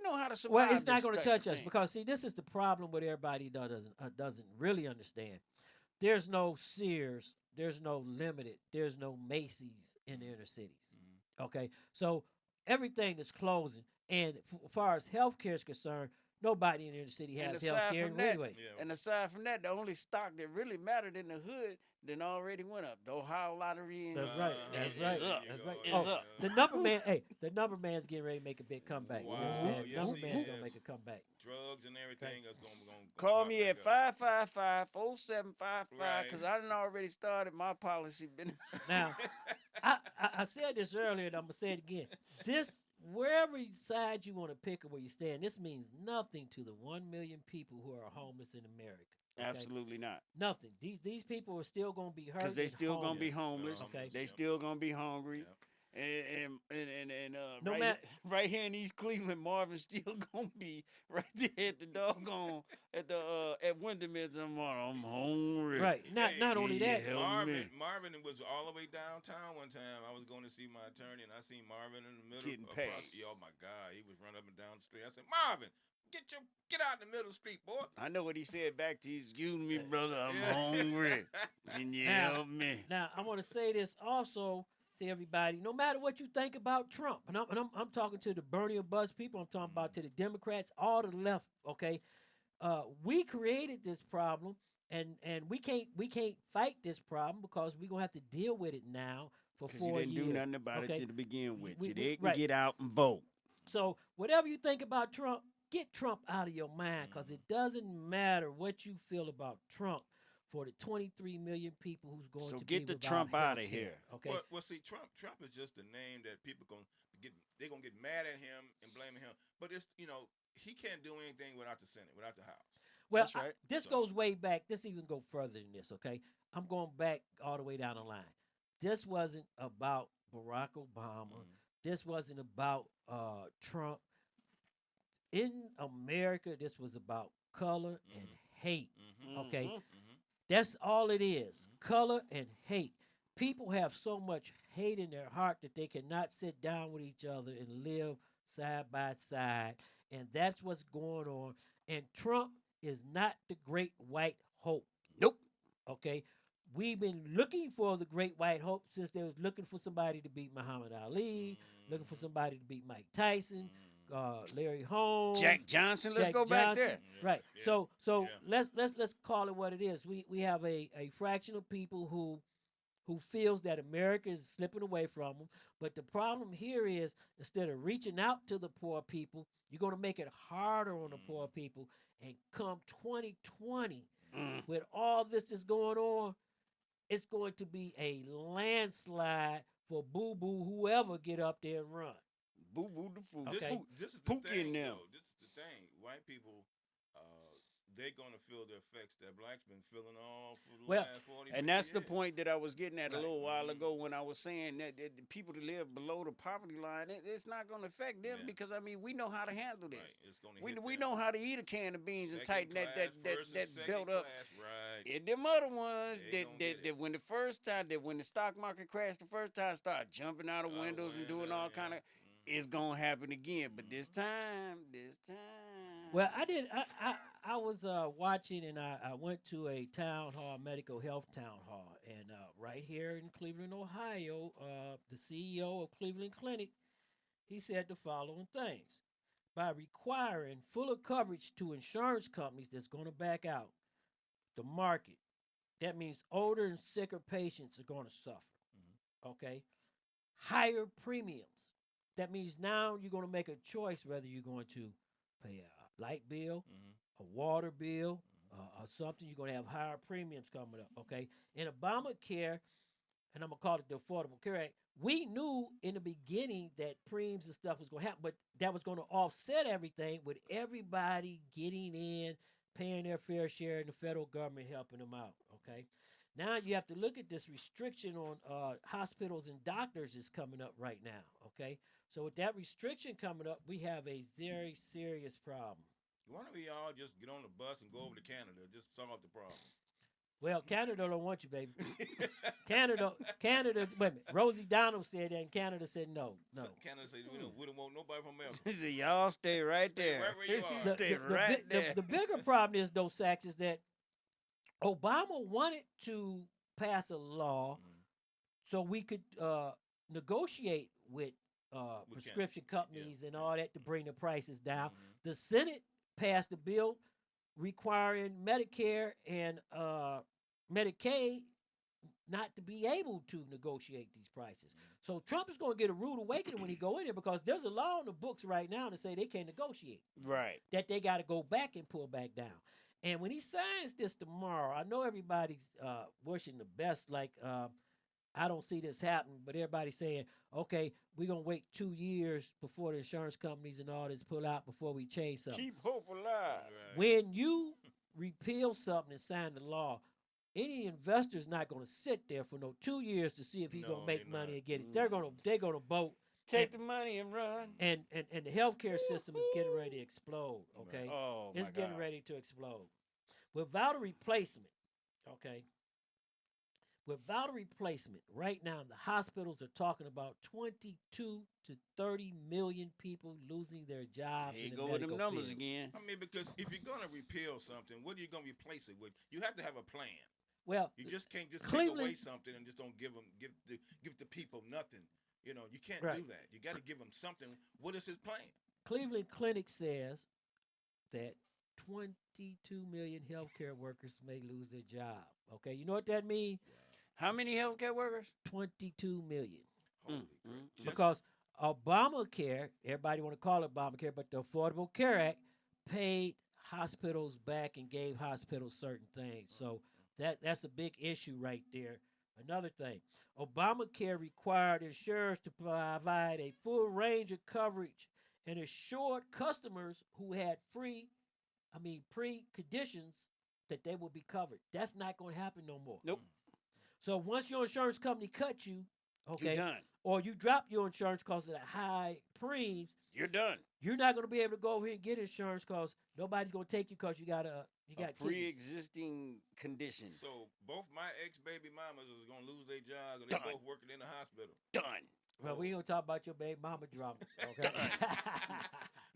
know how to survive. Well, it's not going to touch us because see, this is the problem with everybody doesn't really understand. There's no Sears, there's no Limited, there's no Macy's in the inner cities. Okay, so everything is closing, and as far as healthcare is concerned, nobody in the inner city has healthcare anyway. And aside from that, the only stock that really mattered in the hood then already went up. The Ohio lottery That's right. Is up. The number man, the number man's getting ready to make a big comeback. Wow. The number man's gonna make a comeback. Drugs and everything is gonna call me at 555-0755 because I done already started my policy business. Now, I said this earlier, and I'm gonna say it again. This, wherever side you want to pick or where you stand, this means nothing to the 1 million people who are homeless in America. Okay? Absolutely not. Nothing. These people are still gonna be hurt. Because they still gonna be homeless. Okay. They still gonna be hungry. Yep. And no right here in East Cleveland, Marvin still gonna be right there at the doggone at Windermere tomorrow. I'm hungry. Right. Not only that, Marvin was all the way downtown one time. I was going to see my attorney, and I seen Marvin in the middle. Getting paid. Oh my God, he was running up and down the street. I said, Marvin, get out in the middle of the street, boy. I know what he said back to you. Excuse me, brother. I'm hungry. Can you help me? Now I want to say this also. to everybody, no matter what you think about Trump, and I'm talking to the Bernie or Buzz people, I'm talking about to the Democrats, all the left, okay? We created this problem, and we can't fight this problem because we're gonna have to deal with it now for 4 you years. didn't do nothing about okay? it to begin with. We- You we- didn't right. get out and vote. So whatever you think about Trump, get Trump out of your mind because it doesn't matter what you feel about Trump for the 23 million people who's going So to get be the without Trump outta healthcare, here. Okay. Well, see, Trump is just a name that people they're gonna get mad at him and blaming him. But it's he can't do anything without the Senate, without the House. Well, That's right. this goes way back. This even go further than this. Okay, I'm going back all the way down the line. This wasn't about Barack Obama. This wasn't about Trump. In America, this was about color and hate. Okay, that's all it is. Color and hate. People have so much hate in their heart that they cannot sit down with each other and live side by side. And that's what's going on. And Trump is not the great white hope. Nope. Okay. We've been looking for the great white hope since they was looking for somebody to beat Muhammad Ali, looking for somebody to beat Mike Tyson, Larry Holmes, Jack Johnson. Let's Jack go back Johnson. there. Right. So let's call it what it is. We have a fraction of people who feels that America is slipping away from them. But the problem here is instead of reaching out to the poor people, you're going to make it harder on the poor people. And come 2020, with all this is going on, it's going to be a landslide for Boo Boo, whoever get up there and run. Boo Boo the fool. Okay. This is the Pookie thing, and them. though. This is the thing. White people, they're gonna feel the effects that blacks been feeling all for the last 40 And 50 that's the years. point that I was getting at a Right. little while ago when I was saying that the people that live below the poverty line, it's not going to affect them because we know how to handle this. Right. It's gonna We hit we them. know how to eat a can of beans and Second tighten class that versus second belt up. class, right. And them other ones They that gonna get that when the stock market crashed the first time, start jumping out of windows and doing all kind of, it's gonna happen again. But this time. Well, I was watching, and I went to a town hall, medical health town hall, and right here in Cleveland, Ohio, the CEO of Cleveland Clinic, he said the following things: by requiring fuller coverage to insurance companies that's going to back out the market, that means older and sicker patients are going to suffer. Okay, higher premiums. That means now you're going to make a choice whether you're going to pay a light bill, a water bill, or something. You're going to have higher premiums coming up, okay? In Obamacare, and I'm going to call it the Affordable Care Act, we knew in the beginning that premiums and stuff was going to happen, but that was going to offset everything with everybody getting in, paying their fair share, and the federal government helping them out, okay? Now you have to look at this restriction on hospitals and doctors is coming up right now, okay? So with that restriction coming up, we have a very serious problem. Why don't we all just get on the bus and go over to Canada? Just solve the problem. Well, Canada don't want you, baby. Canada. Wait a minute. Rosie Donald said that, and Canada said no. Canada said we don't want nobody from America. He said, y'all stay right there. Right where you are. Stay right there. The bigger problem is, though, Sachs, is that Obama wanted to pass a law so we could negotiate with prescription companies and all that to bring the prices down. The Senate passed a bill requiring Medicare and Medicaid not to be able to negotiate these prices. So Trump is going to get a rude awakening when he go in there because there's a law in the books right now to say they can't negotiate. Right. That they got to go back and pull back down. And when he signs this tomorrow, I know everybody's wishing the best. Like, I don't see this happening, but everybody's saying, okay, we're going to wait 2 years before the insurance companies and all this pull out before we change something. Keep hope alive. When you repeal something and sign the law, any investor's not going to sit there for no 2 years to see if he's going to make money and get it. They're going to vote. Take the money and run. And the healthcare system is getting ready to explode, okay? Oh, it's my getting gosh. ready to explode. Without a replacement, okay? Without a replacement, right now the hospitals are talking about 22 to 30 million people losing their jobs. Here in you the go with them medical numbers field. again. I mean, because if you're gonna repeal something, what are you gonna replace it with? You have to have a plan. Well, You just can't just take Cleveland- away something and just don't give the people nothing. You know, you can't Right. do that. You got to give them something. What is his plan? Cleveland Clinic says that 22 million healthcare workers may lose their job. Okay, you know what that means? How many healthcare workers? 22 million. Holy crap. Just- Because Obamacare, everybody want to call it Obamacare, but the Affordable Care Act paid hospitals back and gave hospitals certain things. So that's a big issue right there. Another thing, Obamacare required insurers to provide a full range of coverage and assured customers who had pre-conditions that they would be covered. That's not going to happen no more. Nope. So once your insurance company cuts you, okay, You're done. or you drop your insurance because of the high premiums, You're done. you're not going to be able to go over here and get insurance because nobody's going to take you because you got kidneys. Pre-existing condition. So both my ex-baby mamas is going to lose their jobs and Done. they both working in the hospital. Done. Well, we ain't gonna talk about your baby mama drama, okay?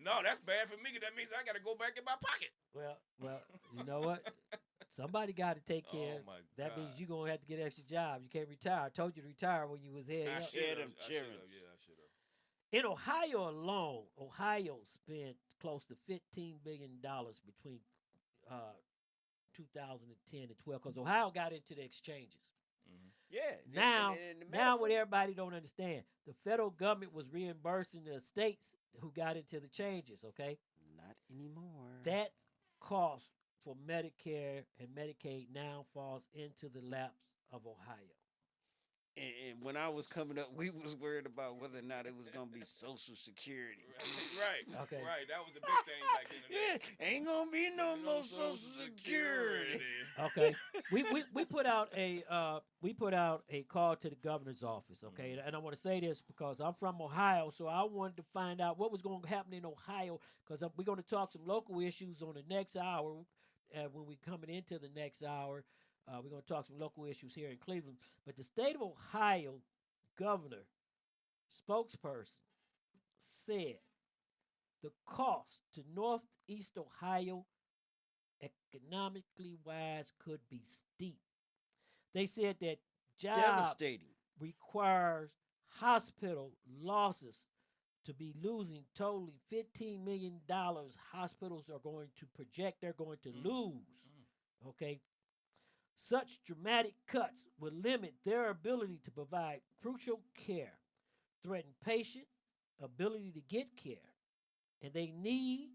No, that's bad for me 'cause that means I got to go back in my pocket. well, you know what? Somebody got to take care. Oh, my That God. means you're gonna have to get extra jobs. You can't retire. I told you to retire when you was heading I up. shed them I should've, cherries. yeah, I should have. In Ohio alone, Ohio spent close to $15 billion between 2010 and 12 because Ohio got into the exchanges. Yeah. Now, and the now what medical- everybody don't understand, the federal government was reimbursing the states who got into the changes, okay? Not anymore. That cost for Medicare and Medicaid now falls into the laps of Ohio. And when I was coming up, we was worried about whether or not it was gonna be Social Security. Right. Okay. Right. That was the big thing back in the day. Yeah, ain't gonna be no more Social Security. Okay, we put out a call to the governor's office. Okay, and I want to say this because I'm from Ohio, so I wanted to find out what was going to happen in Ohio because we're going to talk some local issues on the next hour. When we coming into the next hour, we're going to talk some local issues here in Cleveland. But the state of Ohio governor spokesperson said the cost to Northeast Ohio economically wise could be steep. They said that jobs Devastating. requires hospital losses to be losing totally $15 million. Hospitals are going to project they're going to lose. Okay. Such dramatic cuts will limit their ability to provide crucial care, threaten patients' ability to get care, and they need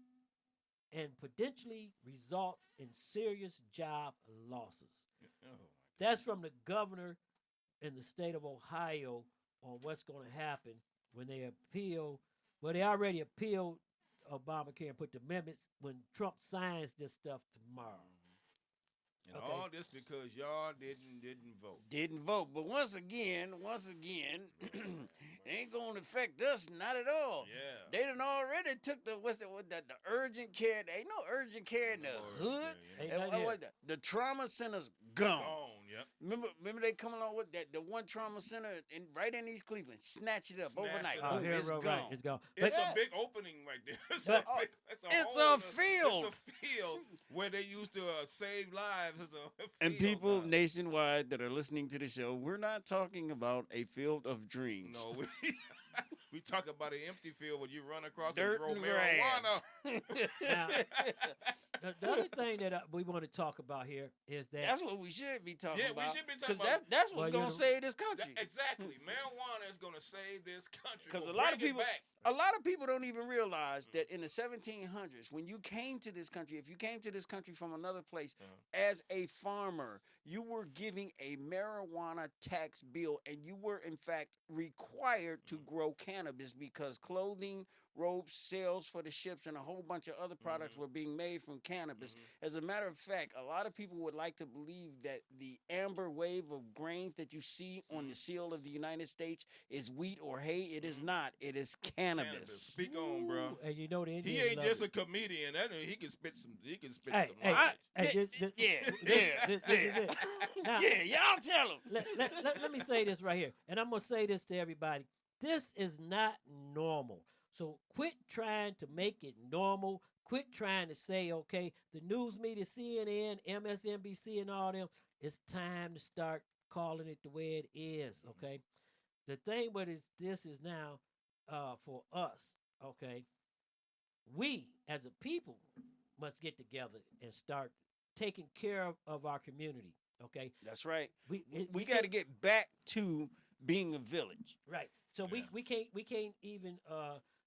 and potentially results in serious job losses. That's from the governor in the state of Ohio on what's going to happen when they appeal. Well, they already appealed Obamacare and put the amendments when Trump signs this stuff tomorrow. And Okay. all this because y'all didn't vote. Didn't vote, but once again, ain't gonna affect us, not at all. Yeah. They done already took the urgent care. Ain't no urgent care in the hood. Ain't And nothing what here. the trauma center's gone. Gone. Yep. Remember they come along with that the one trauma center right in East Cleveland, snatch it up Snatched overnight. it up. Oh, Boom, here, it's right, gone. it's gone. It's But- a big opening right there. It's, But- a, big, It's whole a field. It's a field where they used to save lives. It's a field And people now. nationwide that are listening to the show, we're not talking about a field of dreams. No, we talk about an empty field where you run across Dirt and grow and marijuana. Now, the other thing that we want to talk about here is that That's what we should be talking Yeah, we about. should be talking Because about- that's what's Well, you going know- to save this country. Exactly. Marijuana is going to save this country. Because a We'll lot of bring it people, back. a lot of people don't even realize that in the 1700s, when you came to this country, if you came to this country from another place as a farmer, you were giving a marijuana tax bill, and you were in fact required to grow cannabis because clothing, ropes, sails for the ships, and a whole bunch of other products were being made from cannabis. As a matter of fact, a lot of people would like to believe that the amber wave of grains that you see on the seal of the United States is wheat or hay. It is not. It is cannabis. Speak on, bro. and you know the He Indians ain't love just it. a comedian. That he can spit some. He can spit Hey, some. hey, knowledge. hey, this is it. Now, Yeah, y'all tell them. let me say this right here, and I'm gonna say this to everybody. This is not normal. So quit trying to make it normal. Quit trying to say, okay, the news media, CNN, MSNBC, and all them It's time to start calling it the way it is. Okay. The thing with this is now for us. Okay. We as a people must get together and start taking care of our community. Okay. That's right. We We got to get back to being a village. right. So we can't even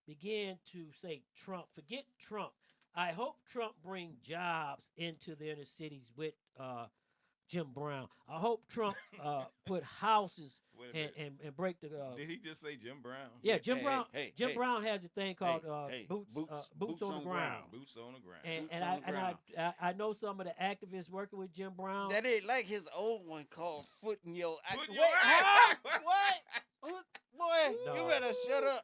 begin to say Trump. Forget Trump. I hope Trump bring jobs into the inner cities with Jim Brown. I hope Trump put houses Wait a minute. and break the. Did he just say Jim Brown? Yeah, Jim Hey, Brown. hey, Jim hey. Brown has a thing called boots boots on the ground. Boots on the ground. And, Boots and, on I, the and ground. I know some of the activists working with Jim Brown. That ain't like his old one called Foot in Your Eye. Foot in Wait, your eye. huh? What? Boy, you No. better shut up.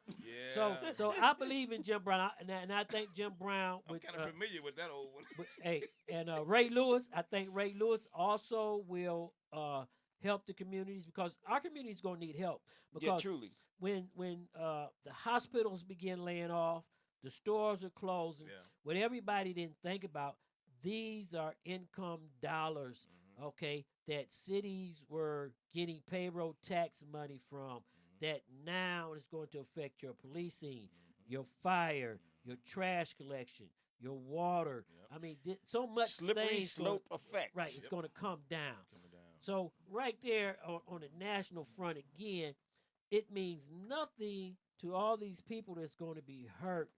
Yeah. So I believe in Jim Brown, and I think Jim Brown I'm with kind of familiar with that old one. hey, and Ray Lewis. I think Ray Lewis also will help the communities because our community is going to need help. Yeah, Because truly. when the hospitals begin laying off, the stores are closing. Yeah. What everybody didn't think about, these are income dollars, okay, that cities were getting payroll tax money from. That now is going to affect your policing, your fire, your trash collection, your water. I mean, so much Slippery things slope effect. Right, it's going to come down. So right there on the national front again, it means nothing to all these people that's going to be hurt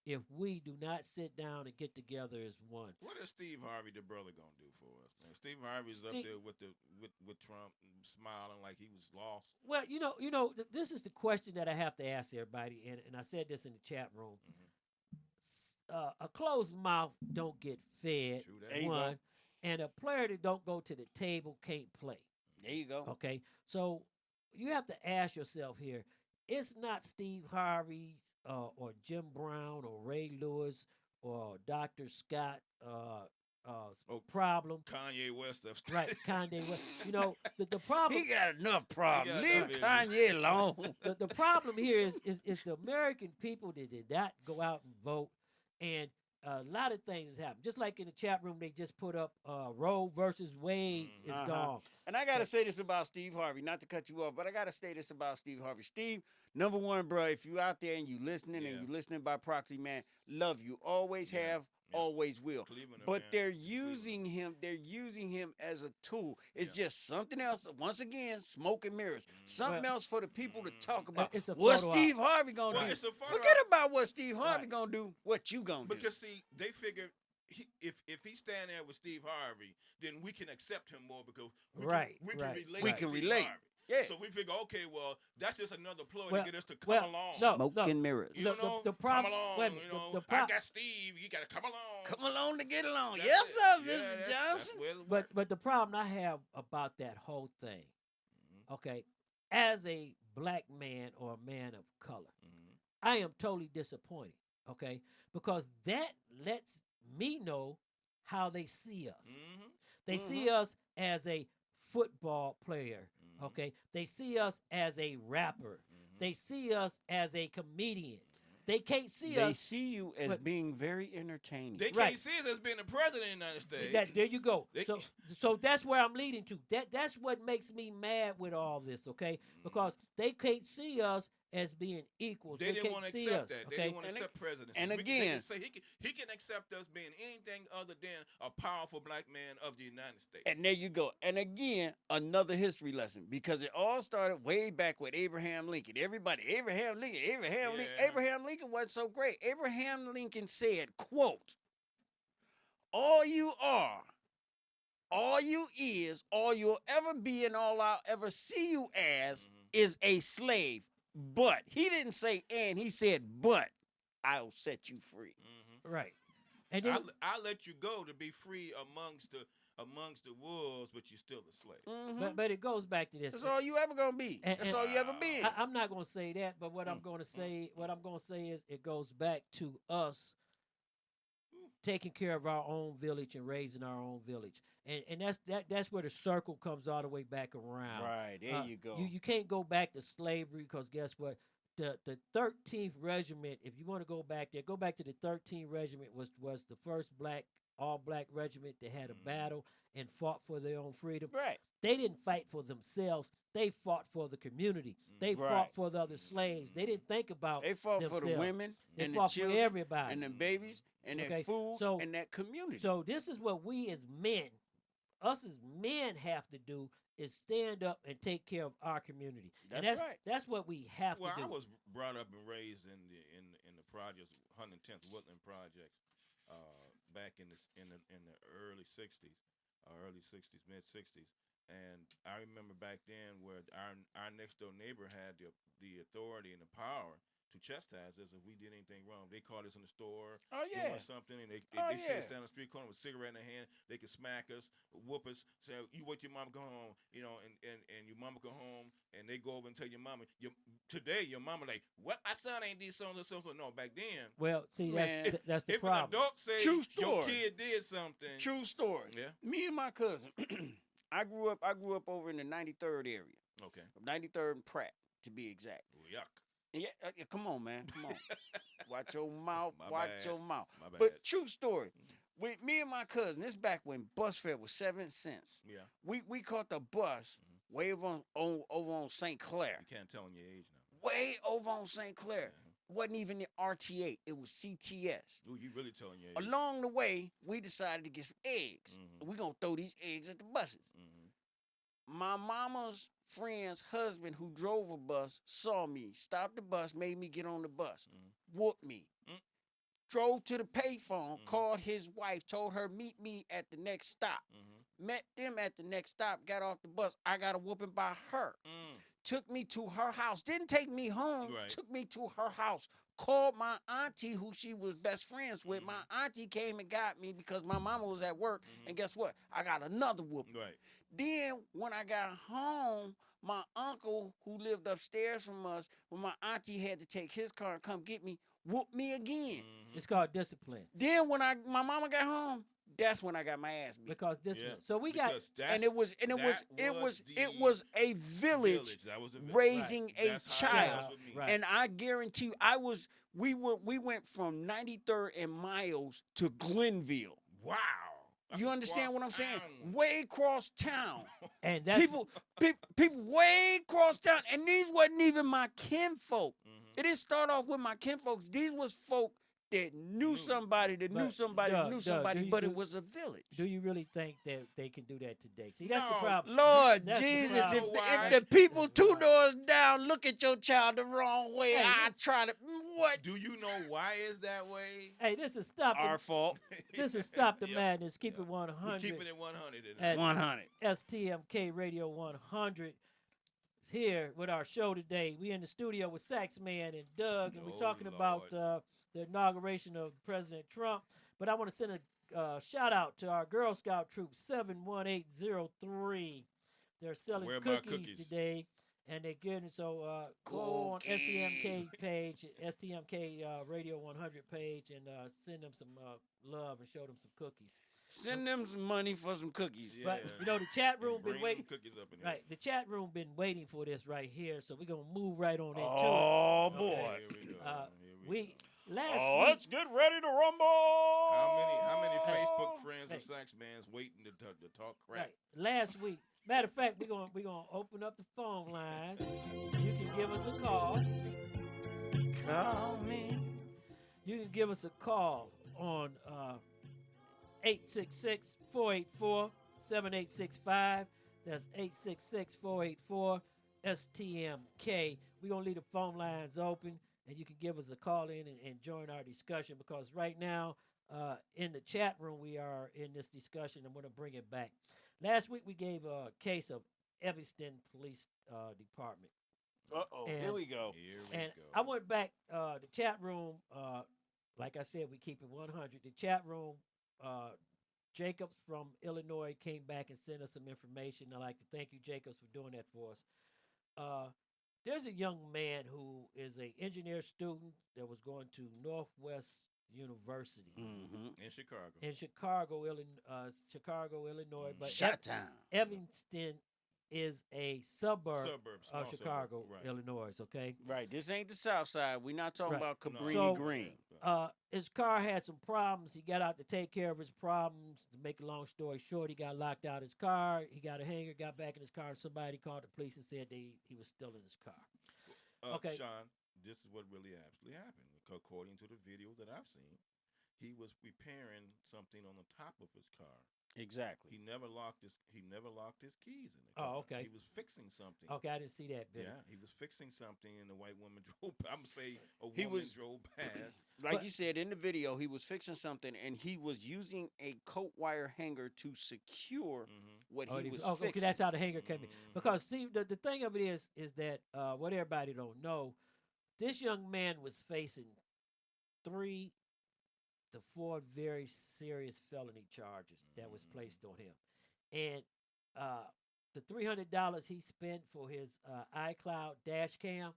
if we do not sit down and get together as one. What is Steve Harvey, the brother, gonna do for us? Man, Steve Harvey's up Steve- there with Trump, smiling like he was lost. Well, this is the question that I have to ask everybody, and I said this in the chat room. A closed mouth don't get fed. True that. There you go. One, and a player that don't go to the table can't play. There you go. Okay, so you have to ask yourself here: it's not Steve Harvey's or Jim Brown or Ray Lewis or Dr. Scott problem. Kanye West stuff. Right, Kanye West. The problem. He got enough problems. He got Leave enough Kanye alone. The problem here is the American people that did not go out and vote, and a lot of things has happened. Just like in the chat room, they just put up Roe versus Wade is gone. And I got to say this about Steve Harvey, not to cut you off, but I got to say this about Steve Harvey. Steve, number one, bro, if you out there and you listening and you listening by proxy, man, love you. Always have, always will. Cleveland, But man. they're using him as a tool. It's just something else. Once again, smoke and mirrors. Something else for the people to talk about. It's a What photo Steve op. Harvey gonna Well, do? it's a photo Forget op. about what Steve Harvey Right. gonna do. What you gonna do? Because see, they figure if he's standing there with Steve Harvey, then we can accept him more because we Right, can right, relate. We to can Steve relate. Harvey. Yeah. So we figure, okay, well, that's just another ploy Well- to get us to come well, along. no, Smoke no. and mirrors. You The- know, the prob- come along. wait a minute, You know, the I prob- got Steve. You got to come along. Come along to get along. That's Yes, it. sir, Yeah, Mr. that's Johnson. where it works. But the problem I have about that whole thing, okay, as a black man or a man of color, I am totally disappointed, okay, because that lets me know how they see us. They see us as a football player, okay? They see us as a rapper. They see us as a comedian. They can't see They us. see you as but- being very entertaining. They Right. can't see us as being the president of the United States. There you go. They- So that's where I'm leading to. That's what makes me mad with all this, okay? Because they can't see us as being equals. They didn't can't want to see accept us, that. They okay? didn't want to accept presidency. and They can again- say he can accept us being anything other than a powerful black man of the United States. And there you go. And again, another history lesson because it all started way back with Abraham Lincoln. Everybody, Abraham Lincoln wasn't so great. Abraham Lincoln said, quote, all you are, all you is, all you'll ever be, and all I'll ever see you as is a slave. But he didn't say and, he said, but I'll set you free. Right. And then, I'll let you go to be free amongst the wolves, but you're still a slave. but it goes back to this. That's all you ever gonna be. That's all you ever been. I'm not going to say that, but what I'm going to say, is it goes back to us taking care of our own village and raising our own village, and that's where the circle comes all the way back around. Right, there you go. You can't go back to slavery because guess what? The 13th Regiment, if you want to go back there, go back to the 13th Regiment was the first black all-black regiment that had a battle and fought for their own freedom. Right. They didn't fight for themselves. They fought for the community. They Right. fought for the other slaves. They didn't think about They fought themselves. for the women They and fought the children for everybody. and the babies and their Okay, food so- and that community. So this is what we as men, us as men, have to do is stand up and take care of our community. And That's right. That's what we have Well, to do. I was brought up and raised in the projects, 110th Woodland projects, back in the early '60s, mid '60s, and I remember back then where our next door neighbor had the authority and the power to chastise us if we did anything wrong. They called us in the store, Oh, doing yeah. something, and they Oh, sit yeah. us down the street corner with a cigarette in their hand. They could smack us, whoop us, say, "You wait your mama go home," and your mama go home, and they go over and tell your mama, today your mama like, "What? My son ain't did so and so." No, back then. Well, see, Man, that's the if problem. an adult say True your story. kid did something, True story. Yeah. Me and my cousin, I grew up over in the 93rd area. Okay. 93rd and Pratt, to be exact. Yuck. Yeah, yeah, come on, man. Come on. Watch your mouth. My Watch bad. your mouth. My bad. But true story. With me and my cousin, this back when bus fare was 7 cents. Yeah. We caught the bus way over on St. Clair. You can't tell them your age now. Way over on St. Clair. Wasn't even the RTA. It was CTS. Ooh, you really telling your age. Along the way, we decided to get some eggs. We're going to throw these eggs at the buses. My mama's friend's husband who drove a bus saw me, stopped the bus, made me get on the bus, whooped me. Drove to the payphone, called his wife, told her meet me at the next stop. Met them at the next stop, got off the bus. I got a whooping by her. Took me to her house. Didn't take me home. Right. Took me to her house. Called my auntie, who she was best friends with. My auntie came and got me because my mama was at work. And guess what? I got another whooping. Right. Then when I got home, my uncle who lived upstairs from us, when my auntie had to take his car and come get me, whooped me again. It's called discipline. Then when my mama got home, that's when I got my ass beat. Because discipline. Yeah, So we got because And it was a village That was a village. raising Right. a That's how it child. was with me. Right. And I guarantee you, we went from 93rd and Miles to Glenville. Wow. You understand what I'm saying? town. Way across town. and that's People way across town. And these wasn't even my kinfolk. It didn't start off with my kinfolks. These was folk that knew somebody, that knew But, somebody, Doug, knew Doug, somebody, do you- but do- it was a village. Do you really think that they can do that today? See, that's the No, problem. Lord That's the Jesus, problem. if the people 2 doors down look at your child the wrong way, Hey, I this- try to, what? Do you know why is that way? Hey, this is stop. Our fault. This is stop the Yep. madness. Keep it We're 100. keeping it 100. In At 100. STMK Radio 100. Here with our show today. We in the studio with Sax Man and Doug, and we're Oh, talking about the inauguration of President Trump. But I want to send a shout out to our Girl Scout troop 71803. They're selling Where are my cookies cookies? today, and they're good. And so go on STMK page, STMK Radio 100 page, and send them some love and show them some cookies. Send them some money for some cookies. Yeah. But you know the chat room Bring been them waiting. cookies up in here. Right, the chat room been waiting for this right here, so we're gonna move right on into Oh, it. boy. Here we go. Uh, Here we go. last Oh, week, let's get ready to rumble. How many Hey. Facebook friends Hey. of Sax Man's waiting to talk crap? right, last week. Matter of fact, we're gonna open up the phone lines. You can give us a call. Call me. You can give us a call on 866-484-7865. That's 866-484-STMK. We're going to leave the phone lines open, and you can give us a call in and join our discussion, because right now in the chat room we are in this discussion. I'm going to bring it back. Last week we gave a case of Evanston Police Department. Uh-oh, here And- we go. Here we And go. I went back, the chat room, like I said, we keep it 100. The chat room, Jacobs from Illinois came back and sent us some information. I'd like to thank you, Jacobs, for doing that for us. There's a young man who is an engineer student that was going to Northwest University in Chicago. in Chicago, Illinois. But Chi-town. Evanston is a suburb small of Chicago, suburb, right. Illinois. Okay. Right, this ain't the South Side. We're not talking Right. about No. Cabrini So- Green. his car had some problems. He got out to take care of his problems. To make a long story short, he got locked out of his car. He got a hanger, got back in his car. Somebody called the police and said he was still in his car. Okay. Sean, this is what really actually happened. According to the video that I've seen, he was repairing something on the top of his car. Exactly. He never locked his keys in the car. Oh, okay. He was fixing something. Okay, I didn't see that bit. Yeah, he was fixing something, and the white woman drove. I'm gonna say He woman was- drove past. Like you said in the video, he was fixing something, and he was using a coat wire hanger to secure what he was fixing. Okay, that's how the hanger came in. Because see, the thing of it is that what everybody don't know, this young man was facing 3 to 4 very serious felony charges that was placed on him, and the $300 he spent for his iCloud dash cam,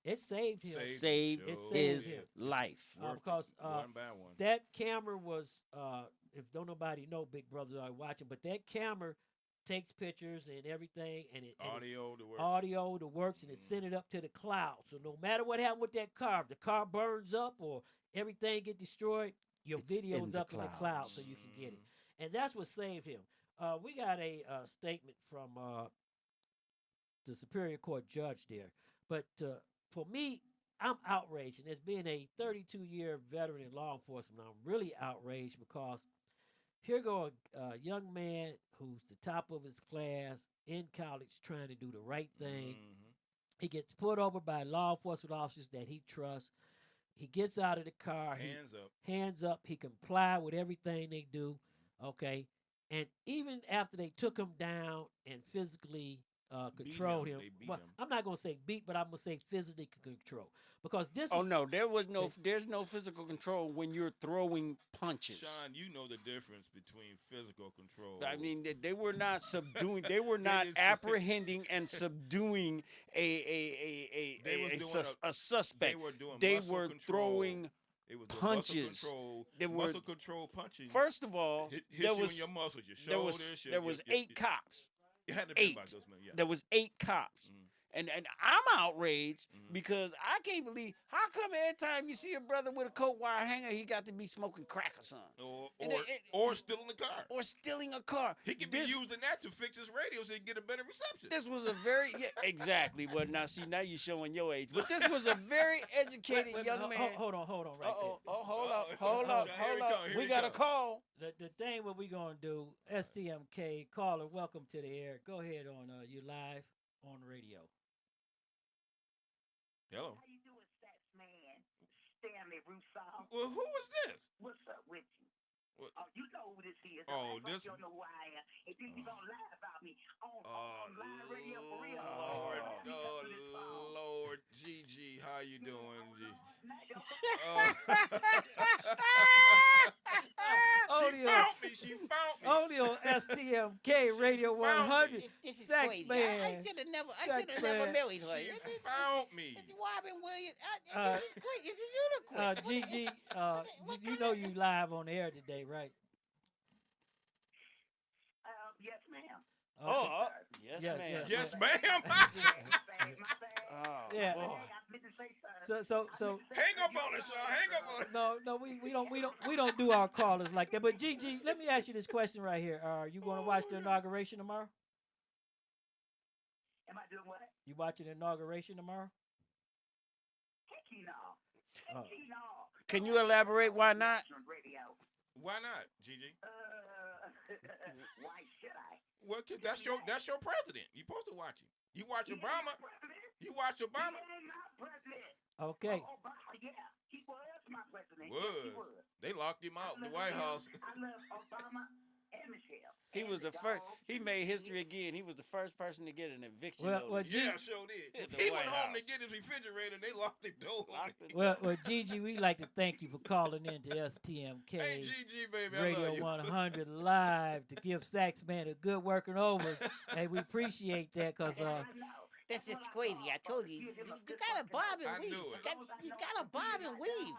it saved him. Saved his life. Because one by one. that camera was, if don't nobody know, Big Brothers are watching, but that camera takes pictures and everything, and it Audio, the works. audio, the works, and it sent it up to the cloud. So no matter what happened with that car, if the car burns up or everything get destroyed, your video's up in the cloud, so you can get it. And that's what saved him. We got a statement from the Superior Court judge there. But for me, I'm outraged. And as being a 32-year veteran in law enforcement, I'm really outraged because here go a young man who's the top of his class in college trying to do the right thing. He gets pulled over by law enforcement officers that he trusts. He gets out of the car. Hands up. He comply with everything they do. Okay. And even after they took him down and physically controlled him, well, I'm not going to say beat, but I'm going to say physically control. Because this Oh is, no, there's no physical control when you're throwing punches. Sean, you know the difference between physical control. I mean, they were not subduing. They were not apprehending and subduing a suspect. They were doing They muscle were control. throwing It was punches. muscle control punching. First of all, hit there you was in your muscles, your there was shoulders, there was 8 cops. It had to be 8. about those men, yeah. There was 8 cops. And I'm outraged because I can't believe how come every time you see a brother with a coat wire hanger, he got to be smoking crack or something. Or stealing a car. Or stealing a car. He could be using that to fix his radio so he can get a better reception. This was a very exactly. Well, now see, now you're showing your age. But this was a very educated young man. Hold on right there. Hold on. We got a call. The thing what we gonna do, STMK caller, welcome to the air. Go ahead on you live on the radio. Hello. How you doing, Stats Man? Stanley Rousseau. Well, who is this? What's up with you? What? Oh, you know who this is. Oh, Act like this- You don't know who I am. And then you gonna lie about me on live radio for real. Lord, Pick up this phone. Lord, Gigi, how you doing, G? Only She found me. Only on STMK Radio 100. This is Sex crazy. man. I should have never Sex man. married her. She found me. This is Robin Williams. Uh, This is quick. This is ludicrous. Gigi, you know you live on the air today, right? Yes, ma'am. Yes, Yeah, ma'am. yeah. Yes, ma'am. Yeah. So Hang up on it, Sean. Hang up on it. No, we don't do our callers like that. But Gigi, let me ask you this question right here. Are you going to watch the inauguration tomorrow? Am I doing what? You watching the inauguration tomorrow? Heck no. Oh. Heck no. Can you elaborate why not? Radio. Why not, Gigi? Why should I? Well, 'cause that's your president. You're supposed to watch him. You watch Obama. You watch Obama. He ain't my president. Okay. Obama, yeah. He was my president. Was. Yes, he was. They locked him out in the love White him. House. I love Obama and Michelle. He was the first. He made history again. He was the first person to get an eviction notice. Yeah, sure did. At the He White went home to House. get his refrigerator and they locked the door. Well, Gigi, we'd like to thank you for calling in to STMK Hey, Gigi, baby, I Radio love you. 100 live to give Sax Man a good working over. Hey, we appreciate that because This is crazy. I told you. You gotta bob and weave. You gotta bob and weave.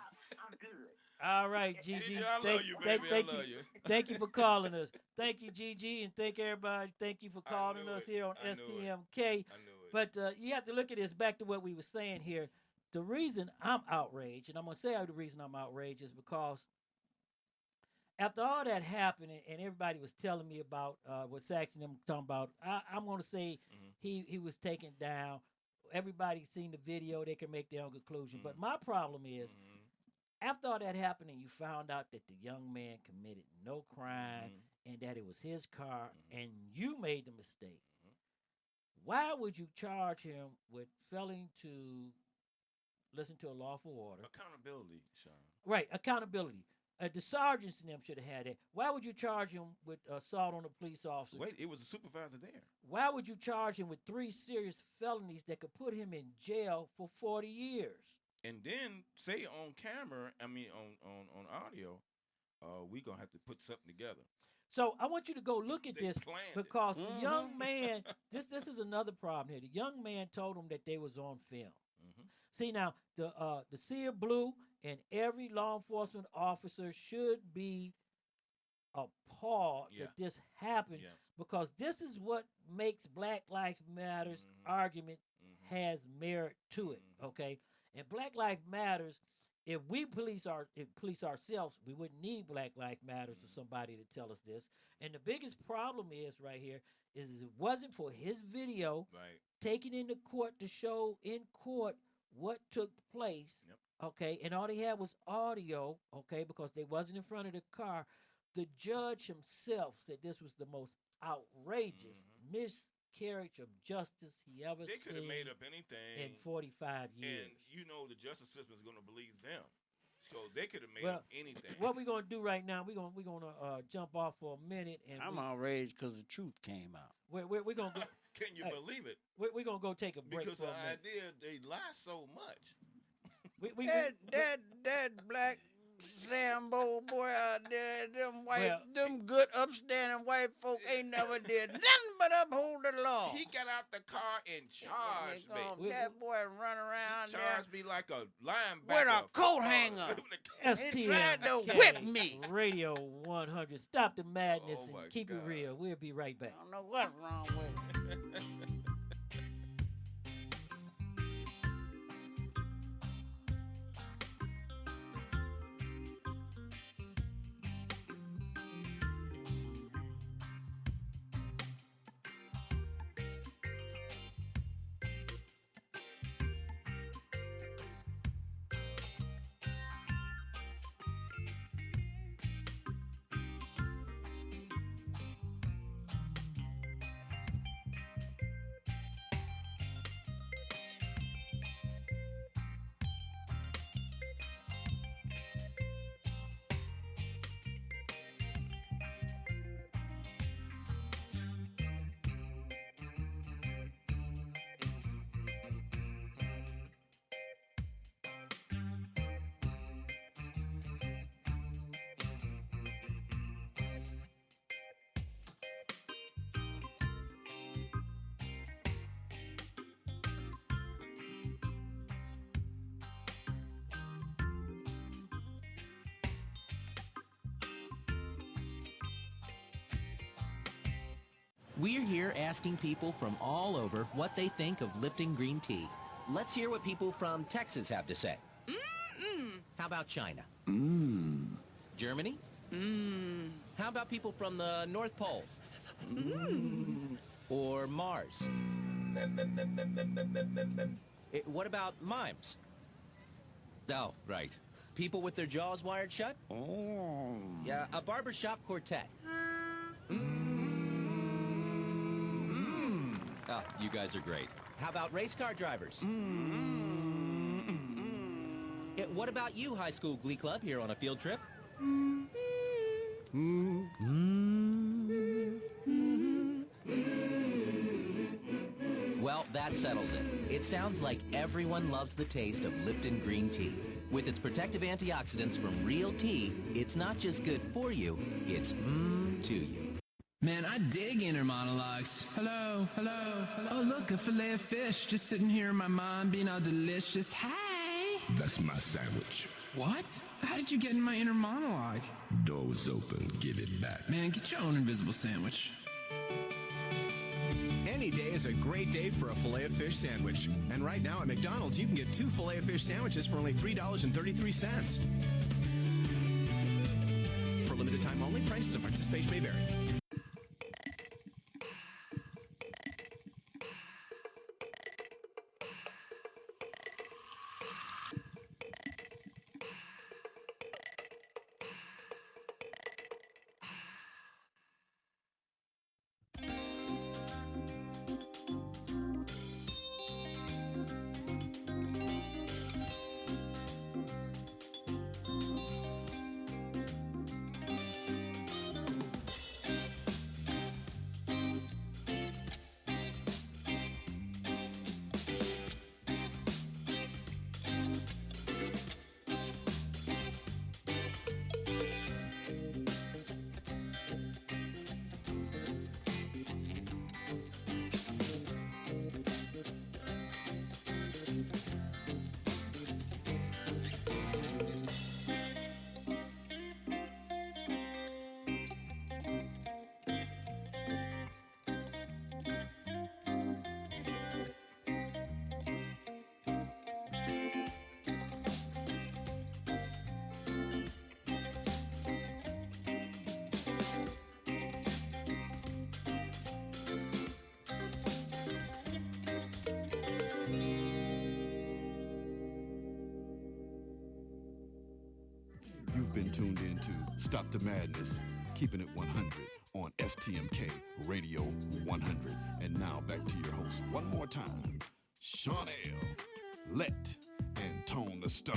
I'm good. all right, Gigi. I love you, baby. I love you. Thank you for calling us. Thank you, Gigi, and thank everybody. Thank you for calling us here on I knew it. STMK. I knew it. But you have to look at this back to what we were saying here. the reason I'm outraged, and I'm gonna say the reason I'm outraged is because after all that happened, and everybody was telling me about what Saxon and them talking about, I'm gonna say he was taken down. Everybody seen the video; they can make their own conclusion. But my problem is, after all that happened, and you found out that the young man committed no crime and that it was his car, and you made the mistake. Why would you charge him with failing to listen to a lawful order? Accountability, Sean. Right, accountability. The sergeants and them should have had it. Why would you charge him with assault on a police officer? Wait, it was a supervisor there. Why would you charge him with 3 serious felonies that could put him in jail for 40 years? And then say on camera, on audio, we gonna have to put something together. So I want you to go look at this because it. the young man, this is another problem here. The young man told him that they was on film. See now, the Sea of Blue and every law enforcement officer should be appalled that this happened because this is what makes Black Lives Matters argument has merit to it. Okay, and Black Lives Matters. If we police ourselves, we wouldn't need Black Lives Matters or somebody to tell us this. And the biggest problem is right here is it wasn't for his video taken into court to show in court what took place. Okay, and all they had was audio. Okay, because they wasn't in front of the car. The judge himself said this was the most outrageous miscarriage of justice he ever They could have seen made up anything in 45 years. And you know the justice system is going to believe them. So they could have made Well, up anything. What we're gonna do right now? We're gonna jump off for a minute, and I'm outraged because the truth came out. We're gonna go. Can you believe it? We're gonna go take a break Because for the a minute. idea they lie so much. That black Sambo boy out there, them good upstanding white folk ain't never did nothing but uphold the law. He got out the car and charged me. That boy run around He there charged me like a linebacker. with a coat hanger. He tried to whip me. Radio 100. Stop the madness Oh, my and keep it God. real. We'll be right back. I don't know what's wrong with it. We're here asking people from all over what they think of Lipton green tea. Let's hear what people from Texas have to say. How about China? Germany? How about people from the North Pole? Or Mars? What about mimes? Oh, right. People with their jaws wired shut? Oh. Yeah, a barbershop quartet. Oh, you guys are great. How about race car drivers? What about you, high school glee club, here on a field trip? Well, that settles it. It sounds like everyone loves the taste of Lipton green tea. With its protective antioxidants from real tea, it's not just good for you, it's to you. Man, I dig inner monologues. Hello, hello, hello. Oh, look, a fillet of fish just sitting here in my mind being all delicious. Hey! That's my sandwich. What? How did you get in my inner monologue? Door was open. Give it back. Man, get your own invisible sandwich. Any Any day is a great day for a Filet-O-Fish sandwich. And right now at McDonald's, you can get 2 Filet-O-Fish sandwiches for only $3.33. For limited time only, prices and participation may vary. You've been tuned in to Stop the Madness, keeping it 100 on STMK Radio 100. And now back to your host one more time, Sean L., Let, and Tone the Stone.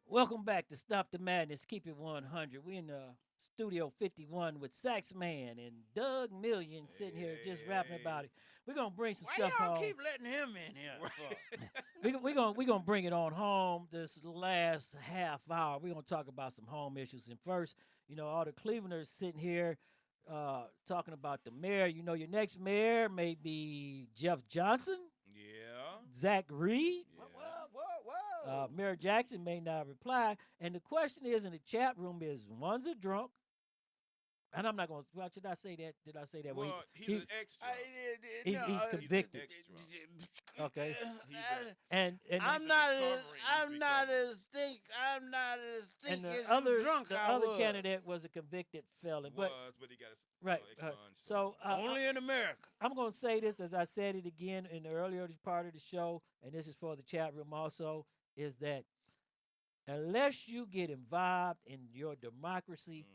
Welcome back to Stop the Madness, Keep It 100. We're in Studio 51 with Sax Man and Doug Million sitting here just rapping about it. We're going to bring some Why stuff y'all home. keep letting him in here? We're gonna bring it on home this last half hour. We're going to talk about some home issues. And first, all the Clevelanders sitting here talking about the mayor. Your next mayor may be Jeff Johnson. Yeah. Zach Reed. Whoa. Mayor Jackson may not reply. And the question is in the chat room is, one's a drunk. And I'm not going to, well, should I say that? Did I say that? Well, he's an extra. He's convicted. Okay. And I'm not as thick and as the other, you drunk. the I other was. candidate was a convicted felon. But he got right. So only in America. I'm going to say this as I said it again in the earlier part of the show, and this is for the chat room also, is that unless you get involved in your democracy,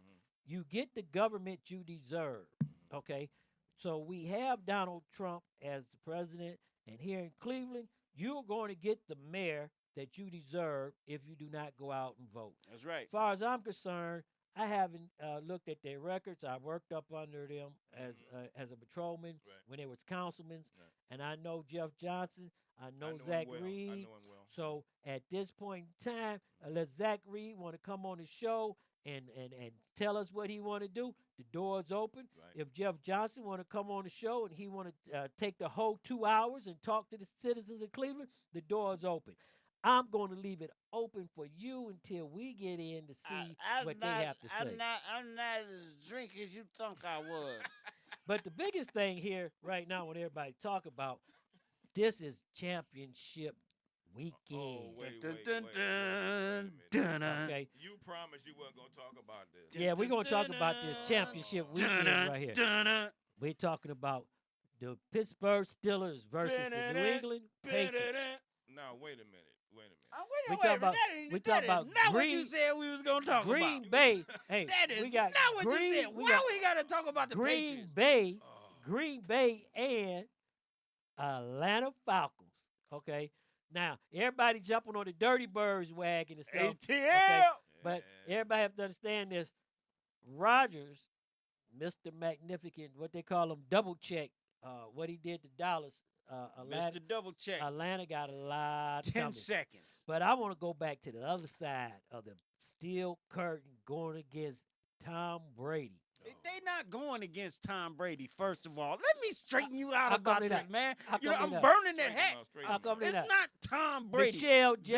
you get the government you deserve. Okay? So we have Donald Trump as the president, and here in Cleveland, you're going to get the mayor that you deserve if you do not go out and vote. That's right. As far as I'm concerned, I haven't looked at their records. I worked up under them as a patrolman when they was councilmen, and I know Jeff Johnson. I know Zach Reed. I know him well. So at this point in time, let Zach Reed want to come on the show and tell us what he want to do. The door's open. Right. If Jeff Johnson want to come on the show and he want to take the whole 2 hours and talk to the citizens of Cleveland, the door's open. I'm going to leave it open for you until we get in to see what they have to say. I'm not as drink as you think I was. But the biggest thing here right now when everybody talk about, this is championship weekend. Oh, wait. Okay. You promised you weren't going to talk about this. Yeah, we're going to talk about this championship weekend right here. We're talking about the Pittsburgh Steelers versus the New England Patriots. Now, wait a minute. We talk about not what you Green. said we was gonna talk Green about. Bay. Hey, That is we got not what Green. you said. Why we gotta talk about the Green Patriots? Bay, Green Bay, and Atlanta Falcons. Okay. Now everybody jumping on the Dirty Birds wagon and stuff. ATL. Okay? But everybody have to understand this. Rodgers, Mr. Magnificent, what they call him, double check. What he did to Dallas. Atlanta, Mr. Double Check. Atlanta got a lot 10 coming. seconds. But I want to go back to the other side of the steel curtain going against Tom Brady. They not going against Tom Brady. First of all, let me straighten you out How about come they this, not? man. How You know, come they I'm not? burning that hat. How come they It's not? not Tom Brady. Michelle Jackson.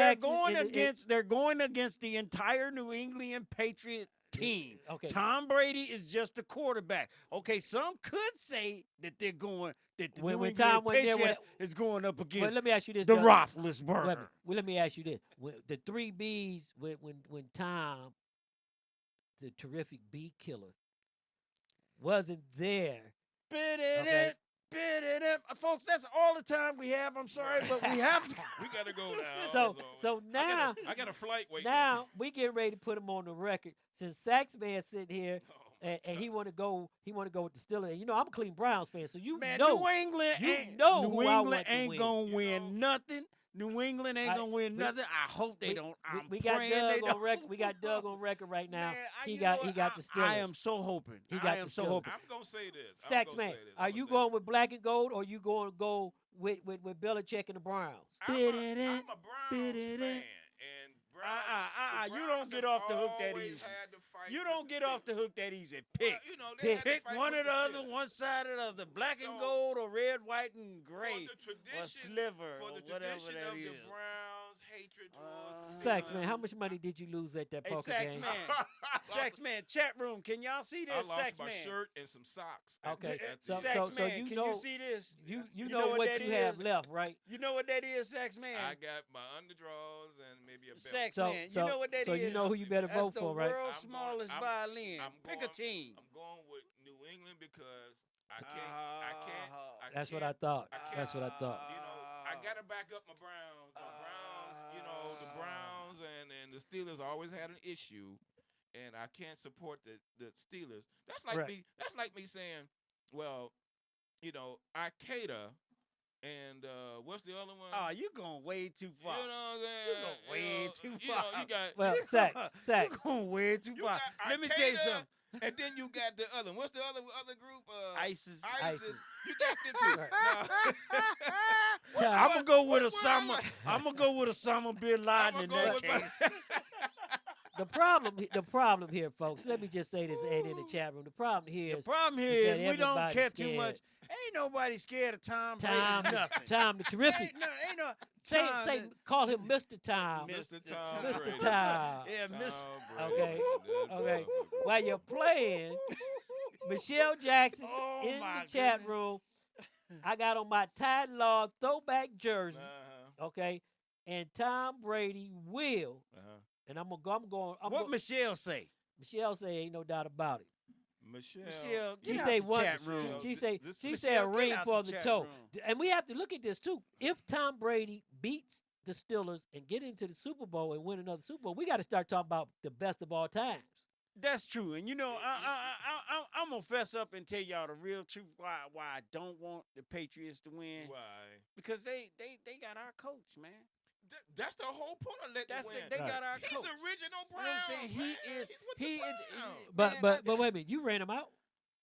They're going against the entire New England Patriot team. Okay. Tom Brady is just the quarterback. Okay, some could say that they're going that the New When England Tom went there, Patriots is going up Well, against let me ask you this. the Doug. Roethlisberger. Well, let me ask you this: the three Bs, when Tom, the terrific bee killer, wasn't there. Okay. Folks, that's all the time we have. I'm sorry, but we have to. We gotta go now. So now I got a flight waiting. Now we get ready to put him on the record. Since Saxman sitting here and he want to go with the Steelers. And you know I'm a Cleveland Browns fan, so you Man, know New England you ain't, know New who I England want to ain't win. gonna win nothing. New England ain't gonna win nothing. I hope they don't. I'm We got praying they Doug on don't. record. We got Doug on record right now. Man, he you got know he what? got the Steelers. I am so hoping. He I got am the so Steelers. hoping. I'm gonna say this. Saxman, are you going with black and gold or you going to go with Belichick and the Browns? I'm a Browns fan, and You don't get off the hook that easy. You don't get off the hook that easy. Pick. Well, you know, they had to Pick fight one with or the the other, Steelers. one side or the other, black and gold or red, white, and gray, or sliver, for or the whatever tradition that of is. the Browns' hatred towards Saxman, how much money did you lose at that Hey, poker game? Saxman, chat room, can y'all see I this? lost my Saxman. shirt and some socks. Okay, so Saxman, you can know you see this? you know what that you have is? left, right? You know what that is, Saxman? I got my underdraws and maybe a belt. Saxman, you know what that is? So you know who you better That's vote the for, right? world's smallest violin. Pick a team. I'm going with New England because I That's what I thought. That's what I thought. You know, I gotta back up my Browns. The Browns, you know, the Browns and the Steelers always had an issue, and I can't support the Steelers. That's like Right. me. That's like me saying, well, you know, Al-Qaeda and what's the other one? Oh, you going way too far. You know what I'm saying? You going way too You know, far. you got Well, You Sax. going way too you far. got Let me tell you Al-Qaeda, something. And then you got the other. What's the other group? ISIS. You got them two. Right. I'm gonna go with What Osama. am I'm gonna go with Osama bin Laden in that case. The problem here, folks. Let me just say this, and in the chat room, the problem here The is problem is here that is we don't everybody's care too scared. much. Ain't nobody scared of Tom Brady. Tom, Nothing. Tom, the terrific. Ain't no. Say, Tom, call him Mr. Tom. Mr. Tom. Mr. Brady. Tom. Yeah, Mr. Okay, Good okay. boy. While you're playing, Michelle Jackson Oh, in my the chat goodness. room. I got on my Tide Law throwback jersey. Uh-huh. Okay, and Tom Brady will. Uh-huh. And I'm going. What Michelle say? Michelle say ain't no doubt about it. Michelle, She get say out the one. chat room. She say a Michelle, get ring out for the the chat toe. room. And we have to look at this too. If Tom Brady beats the Steelers and get into the Super Bowl and win another Super Bowl, we got to start talking about the best of all times. That's true, and you know I'm gonna fess up and tell y'all the real truth why I don't want the Patriots to win. Why? Because they got our coach, man. That's the whole point of letting That's win. they got our He's coach. the original You know Brown. what I'm saying? He is. But wait a minute, you ran him out.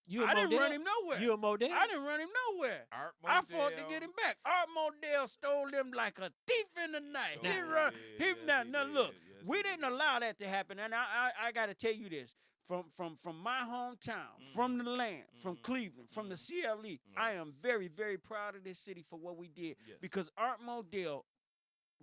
You and I didn't Modell? run him nowhere. You and Modell? I didn't run him nowhere. Art I fought to Modell. get him back. Art Modell stole him like a thief in the night. Yes, He he run. did. He Yes, now, he now did. look. Yes, We he didn't did. allow that to happen, and I got to tell you this. From my hometown, from the land, from Cleveland, from the CLE, I am very, very proud of this city for what we did. Yes. Because Art Modell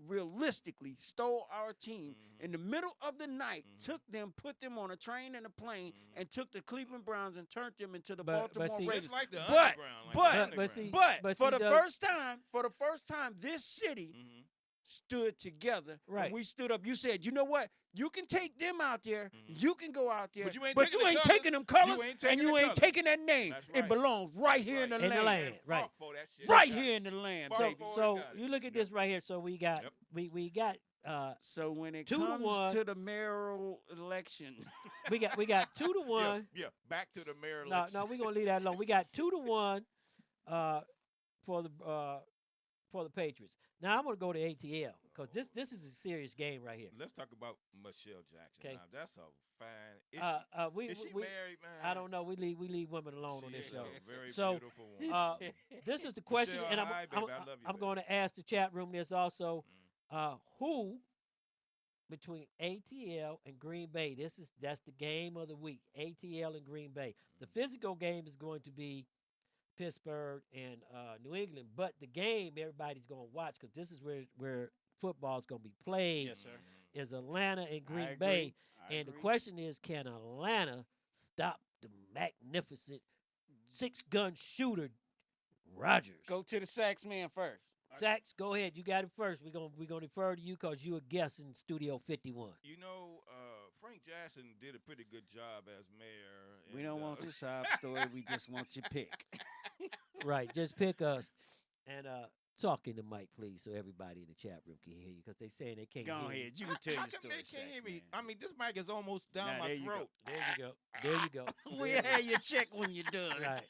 realistically stole our team in the middle of the night, took them, put them on a train and a plane, and took the Cleveland Browns and turned them into the Baltimore see- Ravens. It's like the But underground. but for see, the Doug- first time, this city stood together. Right. And we stood up. You said, you know what? You can take them out there. You can go out there. But you ain't but taking you the ain't colors. taking them colors, You ain't and taking you the ain't colors. taking that name. That's It right. belongs right here in the In the land. land, right. Fought for that shit. Right Got it. here in the land, Fought baby. for it, So got it. you look at this right here. So we got Yep. we got So when it 2-1. comes to the mayoral election, we got 2-1. Yeah, back to the mayor No, election. no, we're gonna leave that alone. We got 2-1 for the Patriots. Now I'm gonna go to ATL because this is a serious game right here. Let's talk about Michelle Jackson. 'Kay. Now that's a fine. We is she we- married, man? I don't know. We leave women alone on She this is show. a very So beautiful woman. this is the question, Michelle, and hi, baby, I love you, I'm baby. going to ask the chat room this also. Who between ATL and Green Bay. That's the game of the week. ATL and Green Bay. The physical game is going to be Pittsburgh and New England, but the game everybody's going to watch because this is where football is going to be played. Yes, sir. Is Atlanta and Green agree. Bay, I and the agree. question is, can Atlanta stop the magnificent six-gun shooter Rodgers? Go to the sax man first. Sax, go ahead. You got it first. We're gonna defer to you because you a guest in Studio 51. You know, Frank Jackson did a pretty good job as mayor. We and, don't want your sob story. We just want your pick. Right. Just pick us and talk in the mic, please, so everybody in the chat room can hear you because they saying they can't Go hear ahead. You can tell How your come story. they can't sax hear me? man. I mean, this mic is almost down Now, my there you go. throat. you. There you go. There you go. We had your check when you're done. Right.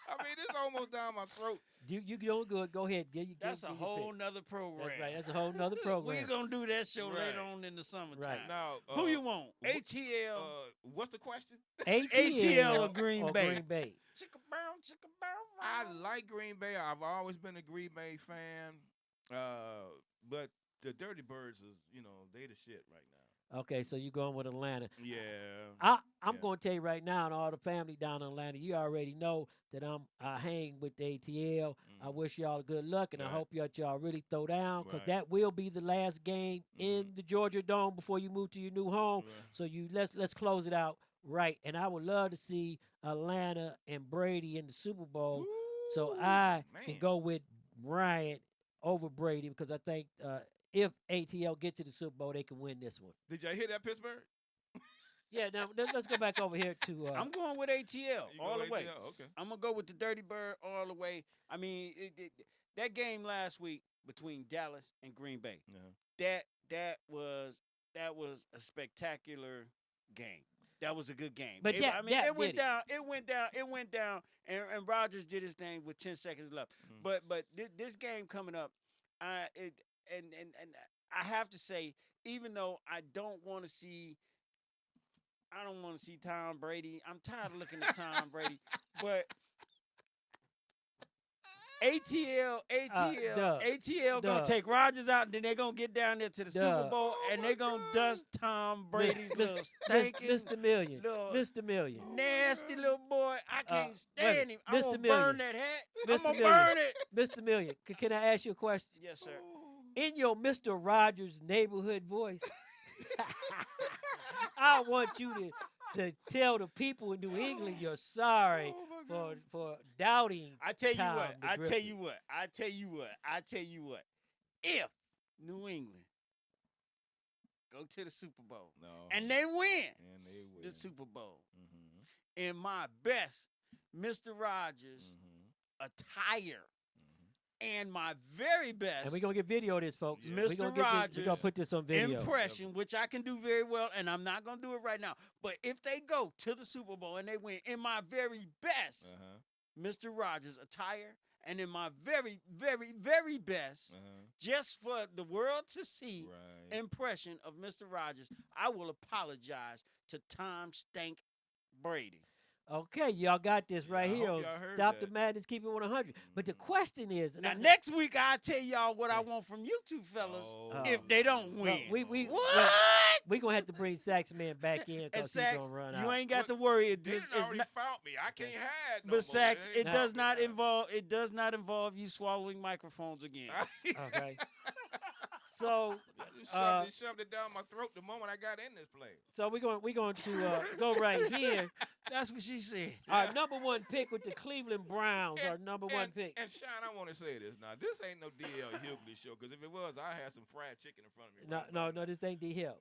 I mean, it's almost down my throat. You don't good. Go ahead. That's a give your whole pick. nother program. That's right. That's a whole nother program. We're going to do that show Right. later on in the summertime. Right. Now, Who you want? wh- ATL, what's the question? ATL or Green Bay? Green Bay. Chicka bow, chicka bow. I like Green Bay. I've always been a Green Bay fan. But the Dirty Birds is, they the shit right now. Okay, so you going with Atlanta. Yeah. I'm Yeah. going to tell you right now, and all the family down in Atlanta, you already know that I hang with the ATL. I wish y'all good luck, and I Right. hope y'all really throw down because Right. that will be the last game in the Georgia Dome before you move to your new home. Right. So let's close it out right. And I would love to see Atlanta and Brady in the Super Bowl. So Ooh, I can man. go with Bryant over Brady because I think if ATL get to the Super Bowl, they can win this one. Did y'all hear that, Pittsburgh? Yeah, now let's go back over here to. I'm going with ATL You all go the way. ATL? Okay. I'm going to go with the Dirty Bird all the way. I mean, that game last week between Dallas and Green Bay, Yeah. that was a spectacular game. That was a good game. But it went down. It went down. And Rodgers did his thing with 10 seconds left. But this game coming up, and I have to say, even though I don't want to see Tom Brady. I'm tired of looking at Tom Brady, but ATL gonna Doug. take Rodgers out, and then they're gonna get down there to the Super Doug. Bowl, and they're gonna dust Tom Brady's little stinking, Mr. Million. little Mr. Million. nasty little boy. I can't wait a stand minute. him. I'm gonna Mr. burn Million. that hat. Mr. I'm gonna Million. burn it. Mr. Million, can I ask you a question? Yes, sir. In your Mr. Rogers neighborhood voice, I want you to tell the people in New England you're sorry for doubting. I tell you Tom what. the I tell Griffin. you what. I tell you what. I tell you what. If New England go to the Super Bowl No. and they win And they win. the Super Bowl Mm-hmm. in my best Mr. Rogers attire and my very best And we're going to get video of this, folks. Yeah. We're Mr. going to Rogers put this on video. impression, which I can do very well, and I'm not going to do it right now. But if they go to the Super Bowl and they win in my very best Mr. Rogers attire and in my very, very, very best, just for the world to see impression of Mr. Rogers, I will apologize to Tom Stank Brady. Okay, y'all got this right I here. hope on y'all heard Stop the that. Madness, keep it 100. But the question is, Now, next week, I'll tell y'all what I want from you two fellas if they don't win. We're going to have to bring Sax Man back in And because he's Sax, going to run you out. ain't got to worry. They done already found me. I can't hide no But Sax, more. it does not involve. It does not involve you swallowing microphones again. Okay. So, They shoved it down my throat the moment I got in this place. so we're going to go right here. That's what she said. Our number one pick with the Cleveland Browns. Our number one pick. And Sean, I want to say this now. This ain't no DL Hughley show, because if it was, I had some fried chicken in front of me. No, this ain't D Hill.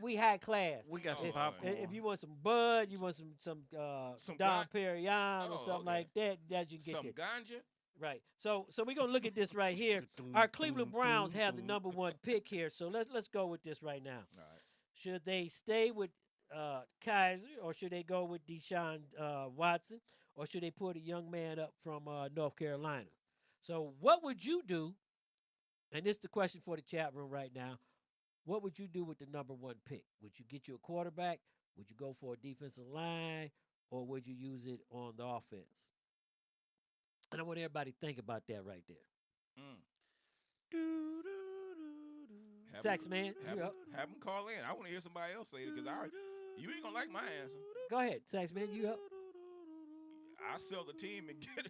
We high class. We got some If- popcorn. If you want some Bud, you want some Some Dom gon- Perignon or Oh, something okay. like that you can get Some there. ganja. Right. So we're gonna look at this right here. Our Cleveland Browns have the number one pick here. So let's go with this right now. All right. Should they stay with Kaiser, or should they go with Deshaun Watson, or should they put a young man up from North Carolina? So what would you do? And this is the question for the chat room right now. What would you do with the number one pick? Would you get you a quarterback? Would you go for a defensive line, or would you use it on the offense? And I want everybody to think about that right there. Sax man, you up? Have them call in. I want to hear somebody else say it because you ain't gonna like my answer. Go ahead, Sax man, you up? I sell the team and get,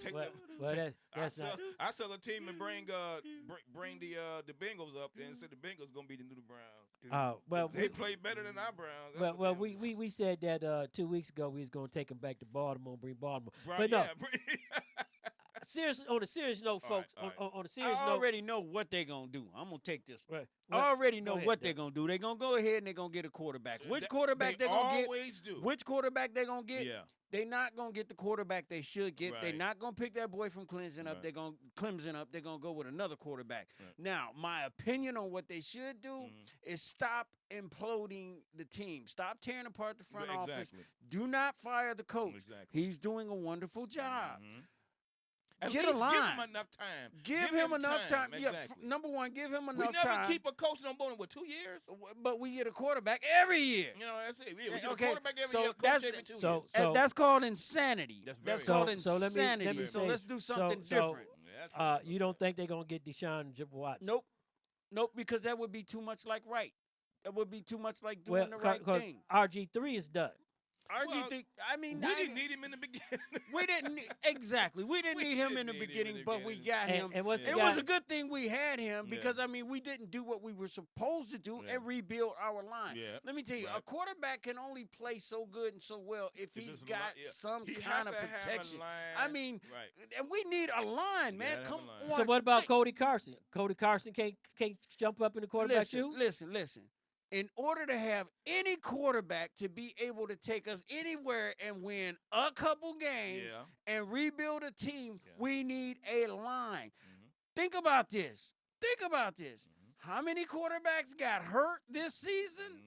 take Well, that's not. I sell the team and bring the Bengals up there and say the Bengals gonna be the new Browns. Well, they play better than our Browns. Well, we said that 2 weeks ago we was gonna take them back to Baltimore, bring Baltimore. Right, but no. yeah, On a serious note, folks. All right. On a serious note, I already know what they're gonna do. I'm gonna take this. Right. I already know ahead, what they're gonna do. They're gonna go ahead and they're gonna get a quarterback. Which quarterback they they're gonna get? always do. Which quarterback they're gonna get? Yeah. They're not gonna get the quarterback they should get. They're Right. not gonna pick that boy from Clemson up. Right. They're gonna Clemson up. They're gonna go with another quarterback. Right. Now, my opinion on what they should do is stop imploding the team. Stop tearing apart the front office. Exactly. Do not fire the coach. Exactly. He's doing a wonderful job. At Get least a line. Give him enough time. Give him enough time. Yeah, Exactly. number one, give him We enough never time. keep a coach no more than 2 years. But we get a quarterback every year. That's it. We get Okay, a quarterback every so year. Coach that's every 2 years. So that's called insanity. That's called very- So let me insanity. So say- let's do something so, different. you don't think they're gonna get Deshaun Watson? Nope, because that would be too much like right. That would be too much like doing the right thing. RG3 is done. RG3, I mean, we didn't need him in the beginning. We didn't exactly. We didn't need him in the beginning, but we got him. And what's the it guy- was a good thing we had him because I mean we didn't do what we were supposed to do and rebuild our line. Yeah. Let me tell you, a quarterback can only play so good and so well if he's there's a got line- yeah. some He kind of has to have a protection. line. I mean, Right. and we need a line, man. gotta have Come a line. on. So what about Cody Carson? Cody Carson can't jump up in the quarterback shoe? Listen. In order to have any quarterback to be able to take us anywhere and win a couple games and rebuild a team, we need a line. Think about this. How many quarterbacks got hurt this season?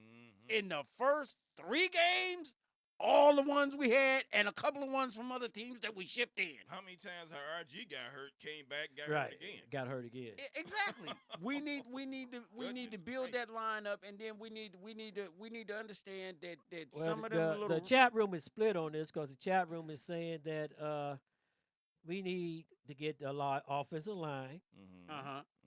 In the first 3 games? All the ones we had and a couple of ones from other teams that we shipped in. How many times her RG got hurt, came back, got Right. hurt again? Got hurt again. Exactly. we need to build that line up, and then we need to understand that Well, some of them the chat room is split on this because the chat room is saying that we need to get the offensive line.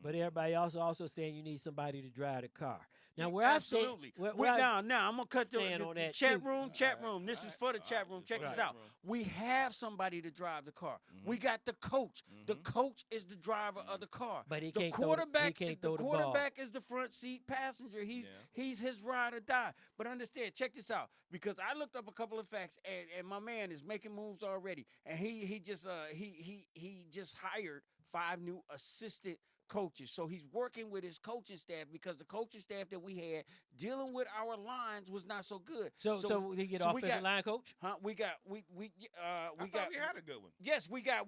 But everybody else also saying you need somebody to drive the car. Now, where absolutely. I stay, now I'm gonna cut stand the on that chat too. room. Chat room. This is for the chat room. Check this out. We have somebody to drive the car. We got the coach. The coach is the driver of the car. But he the can't throw the- quarterback. he can't the throw the ball. quarterback is the front seat passenger. He's his ride or die. But understand. Check this out. Because I looked up a couple of facts, and my man is making moves already. And he just hired 5 new assistant coaches. So he's working with his coaching staff because the coaching staff that we had dealing with our lines was not so good. So he get offensive line coach? Huh? We got we had a good one. Yes, we got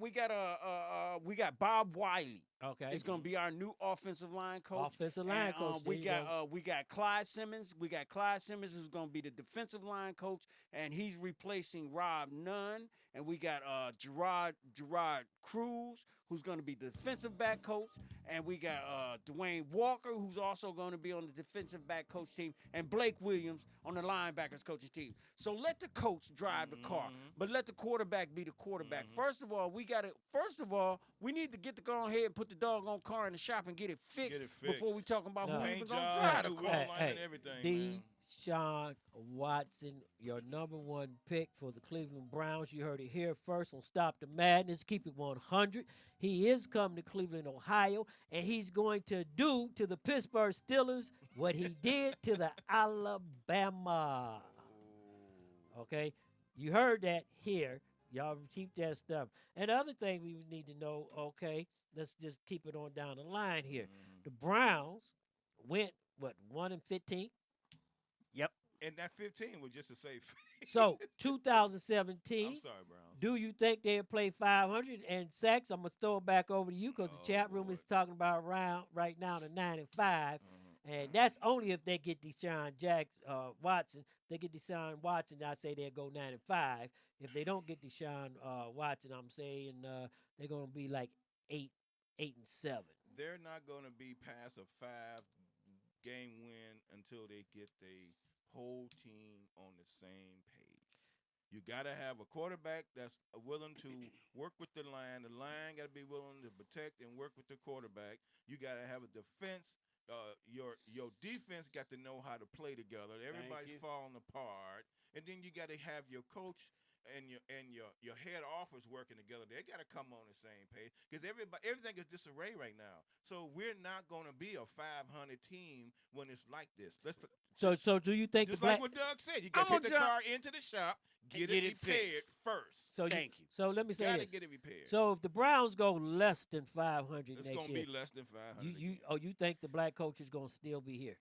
Bob Wiley. Okay. It's gonna be our new offensive line coach. Offensive line And, coach. we there you go. got Clyde Simmons. We got Clyde Simmons who's gonna be the defensive line coach, and he's replacing Rob Nunn. And we got Gerard Cruz, who's gonna be the defensive back coach, and we got Dwayne Walker, who's also gonna be on the defensive back coach team, and Blake Williams on the linebackers coaching team. So let the coach drive the car, but let the quarterback be the quarterback. First of all, we need to get the go ahead and put the doggone car in the shop and get it fixed, before we talking about who even gonna drive the car. Deshaun Watson, your number 1 pick for the Cleveland Browns. You heard it here first on Stop the Madness. Keep it 100. He is coming to Cleveland, Ohio, and he's going to do to the Pittsburgh Steelers what he did to the Alabama. Okay? You heard that here. Y'all keep that stuff. And the other thing we need to know, okay, let's just keep it on down the line here. The Browns went, 1-15? Yep. And that 15 was just a safe. So 2017. I'm sorry, Brown. Do you think they'll play 500? And Sax, I'm gonna throw it back over to you because the chat room is talking about around right now to 9-5, and that's only if they get Deshaun Watson. If they get Deshaun Watson, I say they'll go 9-5. If they don't get Deshaun Watson, I'm saying they're gonna be like 8-7. They're not gonna be past a 5-game win until they get the whole team on the same page. You got to have a quarterback that's willing to work with the line. The line got to be willing to protect and work with the quarterback. You got to have a defense your defense got to know how to play together. Everybody's you. falling apart, and then you got to have your coach and your head office working together. They got to come on the same page because everything is disarray right now. So we're not going to be a 500 team when it's like this. So do you think the just like black? what Doug said, you got to take the car into the shop, get get it it repaired fixed. first. So Thank you. So let me say Gotta this. get it repaired. So if the Browns go less than 500 It's next gonna year, be less than 500. you think the black coach is gonna still be here?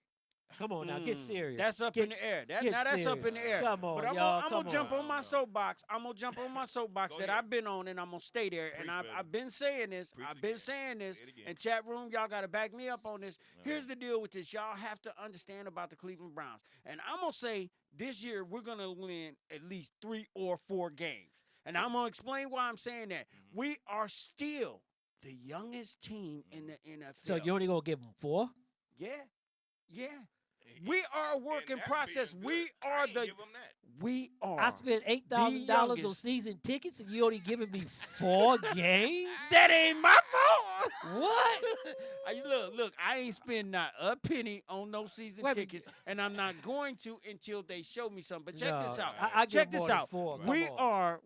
Come on now, get serious. That's up Get- in the air. get That's up in the serious. air. Come on, but I'm y'all. gonna Come jump on. on my soapbox. I'm gonna jump on my soapbox that I've been on, and I'm gonna stay there. And I've been saying this. I've been saying this. And chat room, y'all gotta back me up on this. Here's the deal with this. Y'all have to understand about the Cleveland Browns. And I'm gonna say this year we're gonna win at least 3 or 4 games. And I'm gonna explain why I'm saying that. We are still the youngest team in the NFL. So you only gonna give them 4? Yeah. We are a work in process. We are the. We are. I spent $8,000 on youngest. season tickets, and you only giving me 4 games? That ain't my fault. What? Look, I ain't spend not a penny on no season Wait a minute. tickets, and I'm not going to until they show me something. But check this No, out. I check give more this than out. 4. Come We on.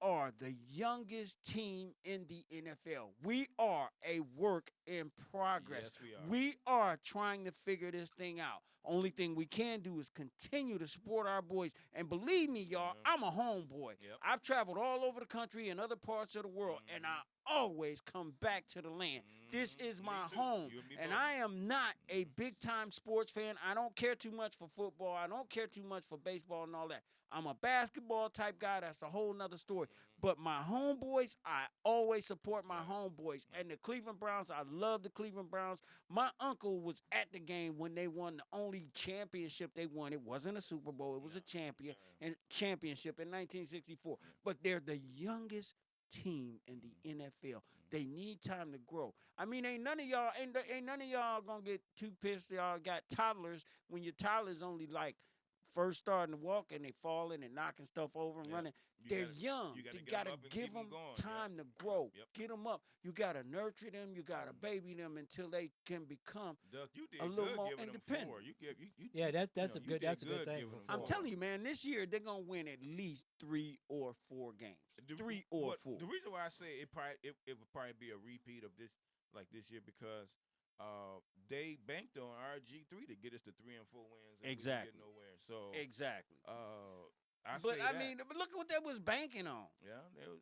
are the youngest team in the NFL. We are a work in progress. Yes, we are. We are trying to figure this thing out. Only thing we can do is continue to support our boys. And believe me, y'all, I'm a homeboy. I've traveled all over the country and other parts of the world, and I always come back to the land. This is my home. And I am not a big-time sports fan. I don't care too much for football. I don't care too much for baseball and all that. I'm a basketball type guy. That's a whole nother story. But my homeboys, I always support my homeboys. And the Cleveland Browns, I love the Cleveland Browns. My uncle was at the game when they won the only championship they won. It wasn't a Super Bowl. It was a championship in 1964. But they're the youngest team in the NFL. They need time to grow. I mean, ain't none of y'all gonna get too pissed. Y'all got toddlers when your toddler's only like first starting to walk and they falling and knocking stuff over and running. They're young. You gotta give them time to grow. Get them up. You gotta nurture them. You gotta baby them until they can become Doug, you did a little good more giving them independent. 4. Yeah, that's a you good did that's a good good thing. giving them I'm 4. telling you, man, this year they're gonna win at least 3 or 4 games. 3 or 4. The reason why I say it would probably be a repeat of this year because they banked on RG3 to get us to 3 and 4 wins. And Exactly. We didn't get nowhere. So Exactly. but I mean, but look what they was banking on. Yeah.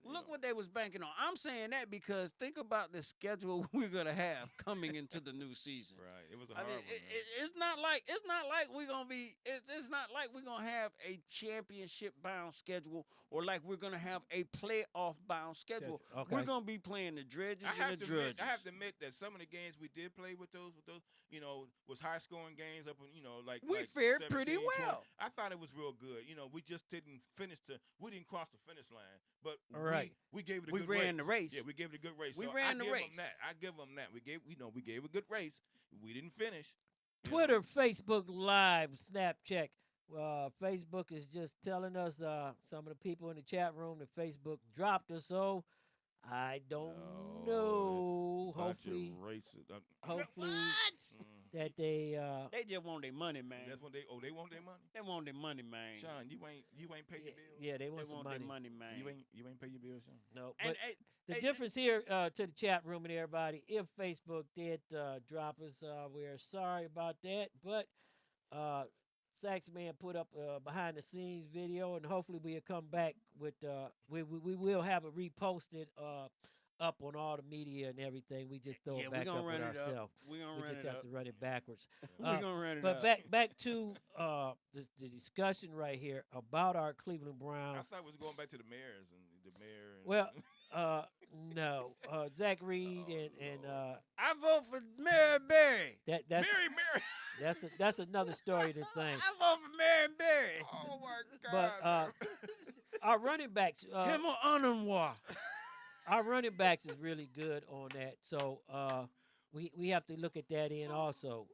Look what they was banking on. I'm saying that because think about the schedule we're gonna have coming into the new season. Right. It was a I hard mean, one. it's not like we're gonna be. It's not like we're gonna have a championship bound schedule or like we're gonna have a playoff bound schedule. Okay. We're gonna be playing the dredges I and the drudges. I have to admit that some of the games we did play with those, was high scoring games up in, like We like fared 17, pretty 20. well. I thought it was real good. We just didn't we didn't cross the finish line, but All right. we gave it a We good ran the race. Yeah, we gave it a good race. We So ran I the give race. them that. I give them that. We gave a good race. We didn't finish. Twitter, Facebook Live, Snapchat. Facebook is just telling us some of the people in the chat room that Facebook dropped us. So I don't know. Hopefully, that they just want their money, man. That's what they want their money. They want their money, man. Sean, you ain't pay your bills. Yeah, they want some their money. money, man. You ain't pay your bills, Sean. No, And, but the difference here to the chat room and everybody, if Facebook did drop us, we're sorry about that. But Sax Man put up a behind the scenes video, and hopefully we'll come back with we will have it reposted up on all the media and everything. We just throw it back up with ourselves. We just have to run it backwards. We're gonna run it but up. back to the discussion right here about our Cleveland I Browns. thought we was going back to the mayors and the mayor. And Well, no, Zach Reed and I vote for Mary Berry. that's Mary. that's another story to think. I vote for Mary Berry. Oh my God. But our running backs, Him or Unumwa. our running backs is really good on that. So we have to look at that in also.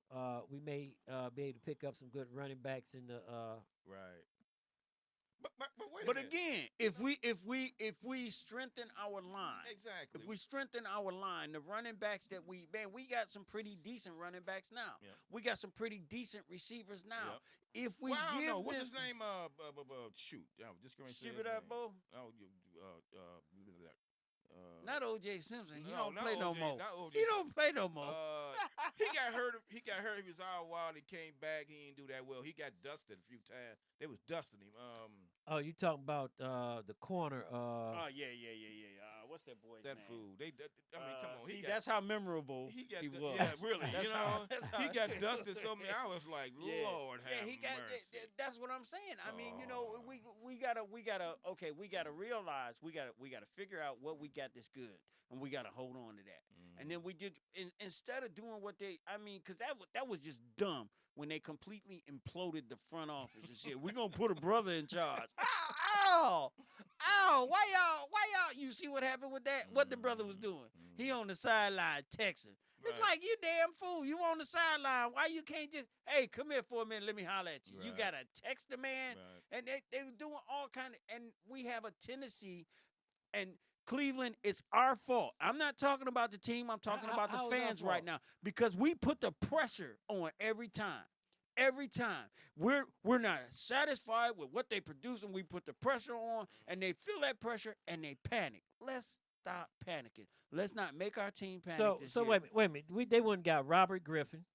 We may be able to pick up some good running backs in the Right. But wait a But minute. again, if we strengthen our line, Exactly. if we strengthen our line, the running backs that we got some pretty decent running backs now. Yep. We got some pretty decent receivers now. Yep. If we Well, I don't give know. What's them, his name? Shoot. I was just going to say Ship his it up, name. Bo. Oh, Not O.J. Simpson. He no, don't not play no O.J. more. Not O.J. He don't play no more. He got hurt. He got hurt. He was out a while. He came back. He didn't do that well. He got dusted a few times. They was dusting him. Oh, you talking about the corner? Oh yeah. What's that boy's that name? fool. I mean, come on. See, that's how memorable he was. Yeah, really. That's You how- know, that's how- he got dusted so many. I was like, Lord have he got. mercy. That's what I'm saying. I mean, you know, we gotta realize we gotta figure out what we got that's good, and we gotta hold on to that. And then we did instead of doing what they, I mean, because that was just dumb when they completely imploded the front office and shit. We're gonna put a brother in charge. Ow! Why y'all? You see what happened with that? What the brother was doing? He on the sideline texting. It's Right. like, you damn fool. You on the sideline. Why you can't just, hey, come here for a minute. Let me holler at you. You Right. got to text the man. Right. And they were doing all kind of, and we have a tendency, and Cleveland, it's our fault. I'm not talking about the team. I'm talking about the how is our fans right fault? now, because we put the pressure on every time. Every time we're not satisfied with what they produce, and we put the pressure on, and they feel that pressure and they panic. Let's stop panicking. Let's not make our team panic. So this so year. wait a minute. They wouldn't got Robert Griffin.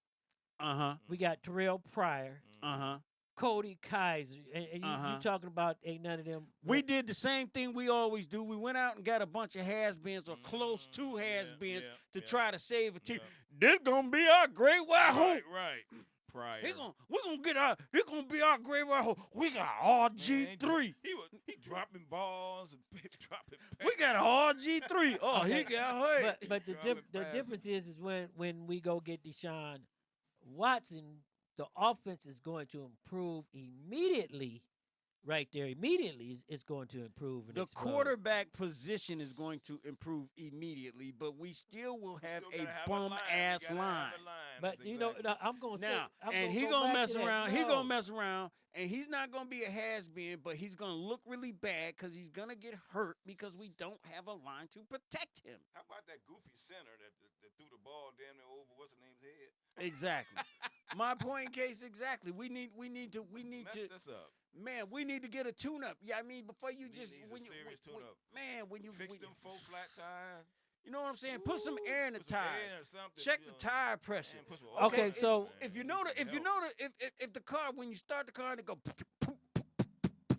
Uh-huh. We got Terrell Pryor. Uh-huh. Cody Kaiser. And you Uh-huh. talking about ain't none of them. We did the same thing we always do. We went out and got a bunch of has-beens or close to has-beens to try to save a team. This gonna be our great white hope. Right. Pryor. This gonna be our great white hope. We got RG3. He dropping balls and dropping. We got RG3. Oh, Okay. he got hurt. But the difference is when we go get Deshaun Watson, the offense is going to improve immediately. Right there, immediately it's going to improve. And The explode. quarterback position is going to improve immediately, but we still will have a bum-ass line. But you know, I'm going to say Now, I'm and gonna he go gonna back mess to that. around. He No. gonna mess around, and he's not gonna be a has-been, but he's gonna look really bad because he's gonna get hurt because we don't have a line to protect him. How about that goofy center that threw the ball damn near over what's the name's head? Exactly. My point in case, exactly. We need to Messed us up. man, we need to get a tune-up. Yeah, I mean, before you Needs just a when you serious tune-up. man, when you Fix when, them 4 flat tires. you know what I'm saying? Put some air in the Put some tires. air or something, Check you the know. tire pressure. Man, put some Okay, oil in so- it, if you man. know Need the, if some you help. know the, if the car when you start the car and it go,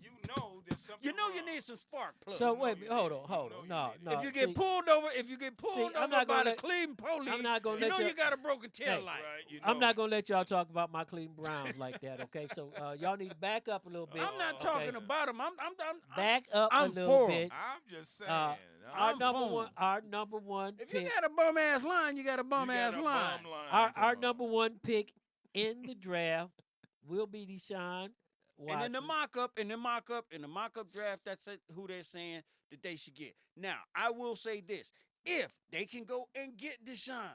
You know there's something you know you wrong. need some spark plugs. So wait, hold on, no. If you get pulled over, I'm not by gonna the let- Cleveland police, I'm not gonna you let know you- you got a broken tail light. I'm not gonna let y'all talk about my Cleveland Browns like that. Okay, so y'all need to back up a little bit. I'm not okay? talking about them. I'm Back up I'm a little for 'em. bit. I'm just saying. Our I'm number for 'em. one. Our number one. If pick, you got a bum ass line, you got a bum ass line. our number one pick in the draft will be Deshaun Watson. And in the mock-up draft, that's who they're saying that they should get. Now, I will say this. If they can go and get Deshaun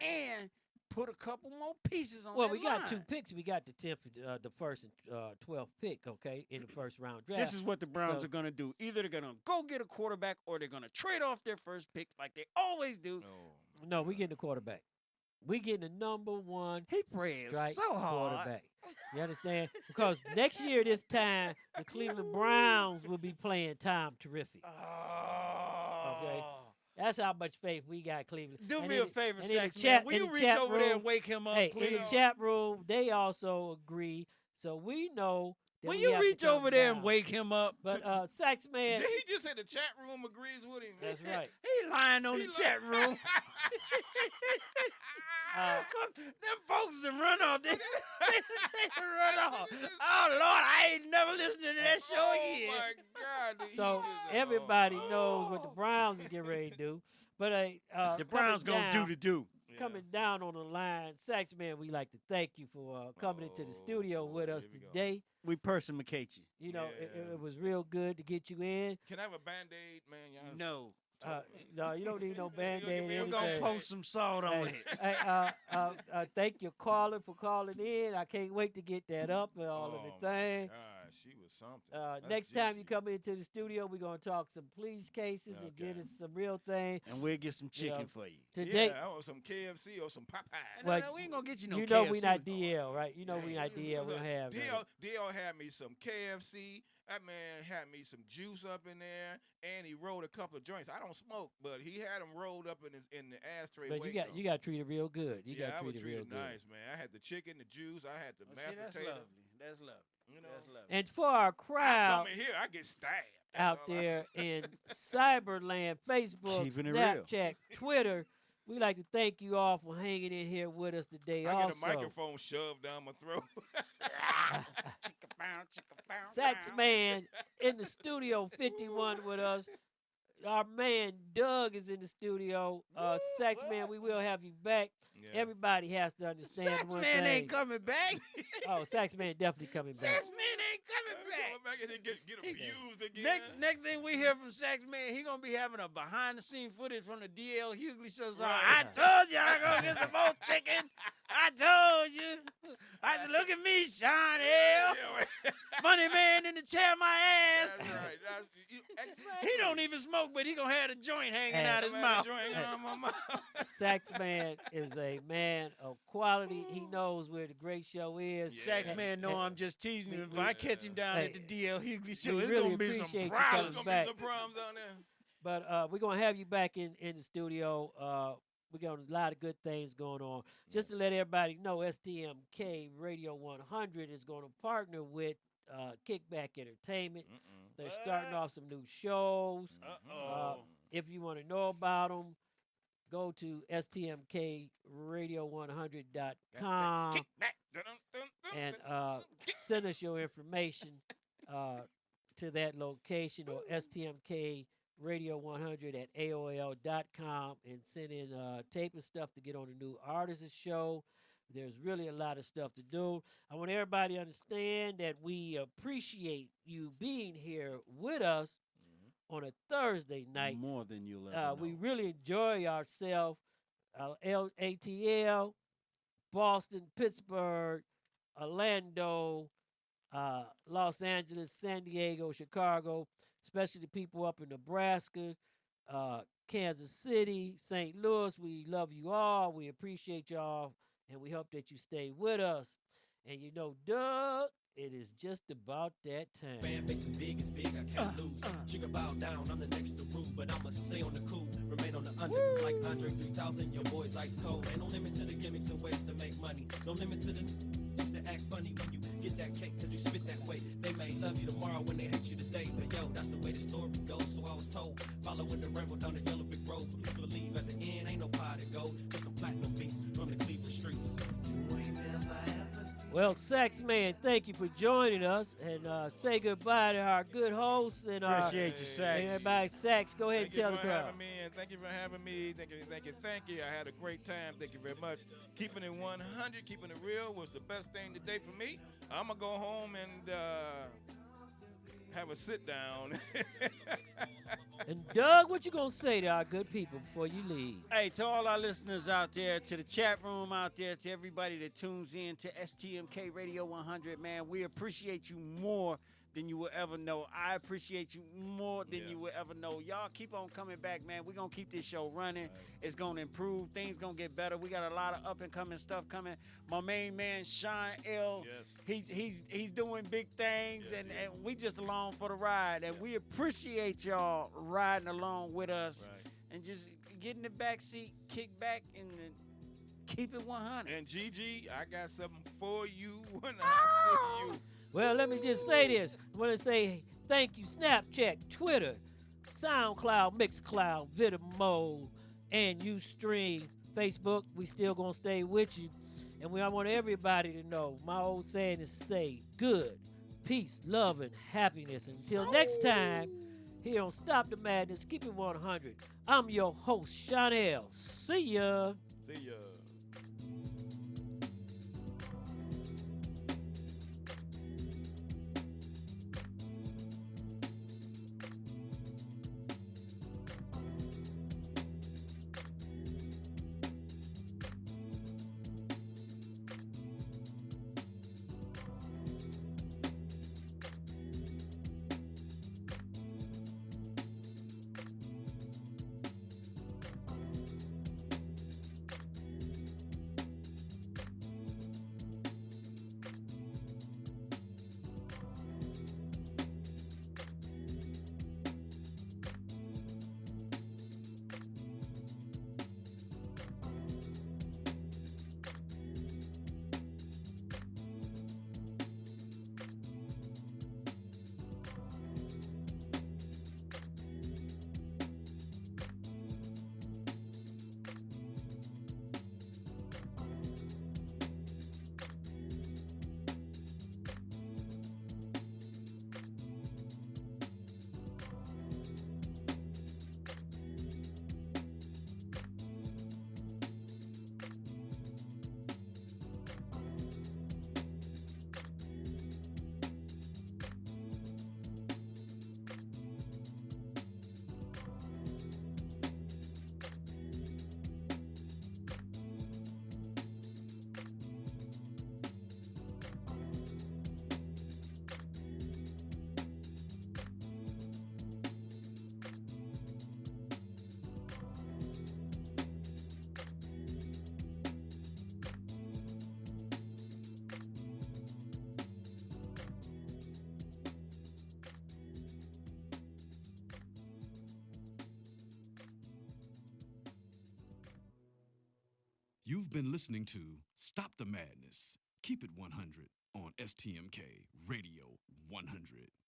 and put a couple more pieces on Well, that we got line, 2 picks. We got the 10th, the first and 12th pick. Okay, in the first round draft. this is what the Browns So- are going to do. Either they're going to go get a quarterback or they're going to trade off their first pick like they always do. No, we getting a quarterback. We getting the number one He prays strike so hard. quarterback. You understand? Because next year this time the Cleveland Browns will be playing Tom Terrific. Okay, that's how much faith we got Cleveland. Do And me in a the- favor, and in the Sax, man. chat- Will in you the reach chat over there and room- wake him up, hey, please? in the chat room, they also agree. So we know. That Will we you have to reach come over there down. and wake him up? But Sax man, Did he just say the chat room agrees with him? that's right. He lying on the chat room. Them folks that run off, they run off. Oh Lord, I ain't never listened to that show Oh yet. my God! So everybody knows what the Browns is getting ready to do. But The Browns gonna do the do. Coming down on the line, Sax man, we like to thank you for coming into the studio with us today. We person McCatey. You know, it was real good to get you in. Can I have a Band-Aid, man? Y'all No. No, you don't need no Band-Aid. We're gonna post some salt on it. Thank you, caller, for calling in. I can't wait to get that up and all of the thing. she was something. That's Next Gigi. time you come into the studio, we're gonna talk some police cases and get us some real thing. And we'll get some You know, chicken for you. Today, Yeah, or some KFC or some Popeye. well, we ain't gonna get you no you know KFC. we not DL, right? You know we not DL. We don't have that. DL had me some KFC. That man had me some juice up in there, and he rolled a couple of joints. I don't smoke, but he had them rolled up in the ashtray. But you got treated real good. You got I was treated real treated good. nice, man. I had the chicken, the juice. I had the mashed that's potato. lovely. That's lovely. You know, That's lovely. And for our I crowd come in here, I get stabbed. That's out all I- there in Cyberland, Facebook, Keeping it real. Snapchat, Twitter, we'd like to thank you all for hanging in here with us today. I also, get a microphone shoved down my throat. Sax Man in the studio 51 with us. Our man Doug is in the studio. Sax Man, we will have you back. Yeah. Everybody has to understand Sax one Man thing. ain't coming back. Oh, Sax Man definitely coming back. Sax Man ain't coming back. Go back and then get abused again. Next thing we hear from Sax Man, he gonna be having a behind the scene footage from the DL Hughley show. Right. I told you I gonna get some more chicken. I told you. I said, look at me, Sean L. Funny man in the chair, my ass. That's right. He don't even smoke, but he gonna have a joint hanging Hey. out his I'm gonna have mouth. a joint hanging out my mouth. Sax Man is a man of quality. He knows where the great show is. Sax Man know I'm just teasing him. If I catch him down at the DL Hughley show, we it's really gonna be some appreciate you problems. coming back. Some problems down there. But we're gonna have you back in the studio. We got a lot of good things going on. Just to let everybody know, STMK Radio 100 is going to partner with Kickback Entertainment. They're starting off some new shows. If you want to know about them, go to stmkradio100.com and send us your information to that location, or stmkradio100@aol.com, and send in tape and stuff to get on the new artists show. There's really a lot of stuff to do. I want everybody to understand that we appreciate you being here with us on a Thursday night. More than you'll ever know. We really enjoy ourselves. ATL, Boston, Pittsburgh, Orlando, Los Angeles, San Diego, Chicago, especially the people up in Nebraska, Kansas City, St. Louis. We love you all. We appreciate y'all, and we hope that you stay with us. And you know, Doug, it is just about that time. Fan base is big, I can't lose. Sugar bow down, I'm the next to rule, but I'ma stay on the cool, remain on the under. It's like Andre 3000, your boy's ice cold. Ain't no limit to the gimmicks and ways to make money. No limit to the just to act funny when you get that cake, cause you spit that way. They may love you tomorrow when they hate you today, but yo, that's the way the story goes. So I was told, following the rainbow down the yellow brick road. But please believe at the end ain't no pie to go. Just some platinum beats from the Cleveland streets. Well, Sax Man, thank you for joining us, and say goodbye to our good hosts and Appreciate you, Sax. everybody. Sax, go ahead and tell the Thank you for crowd. having me, and thank you for having me. Thank you. I had a great time. Thank you very much. Keeping it 100, keeping it real was the best thing today for me. I'm going to go home and have a sit down. And Doug, what you gonna say to our good people before you leave? Hey, to all our listeners out there, to the chat room out there, to everybody that tunes in to STMK Radio 100, man, we appreciate you more than you will ever know. I appreciate you more than you will ever know. Y'all keep on coming back, man. We're going to keep this show running. It's going to improve. Things going to get better. We got a lot of up-and-coming stuff coming. My main man, Sean L., he's doing big things, and we just along for the ride. And we appreciate y'all riding along with us and just get in the back seat, kick back, and keep it 100. And Gigi, I got something for you when I see you. Well, let me just say this. I want to say thank you, Snapchat, Twitter, SoundCloud, Mixcloud, Vidimo, and Ustream, Facebook. We still going to stay with you. And I want everybody to know, my old saying is stay good, peace, love, and happiness. Until next time, here on Stop the Madness, keep it 100. I'm your host, Chanel. See ya. See ya. You've been listening to Stop the Madness, Keep It 100 on STMK Radio 100.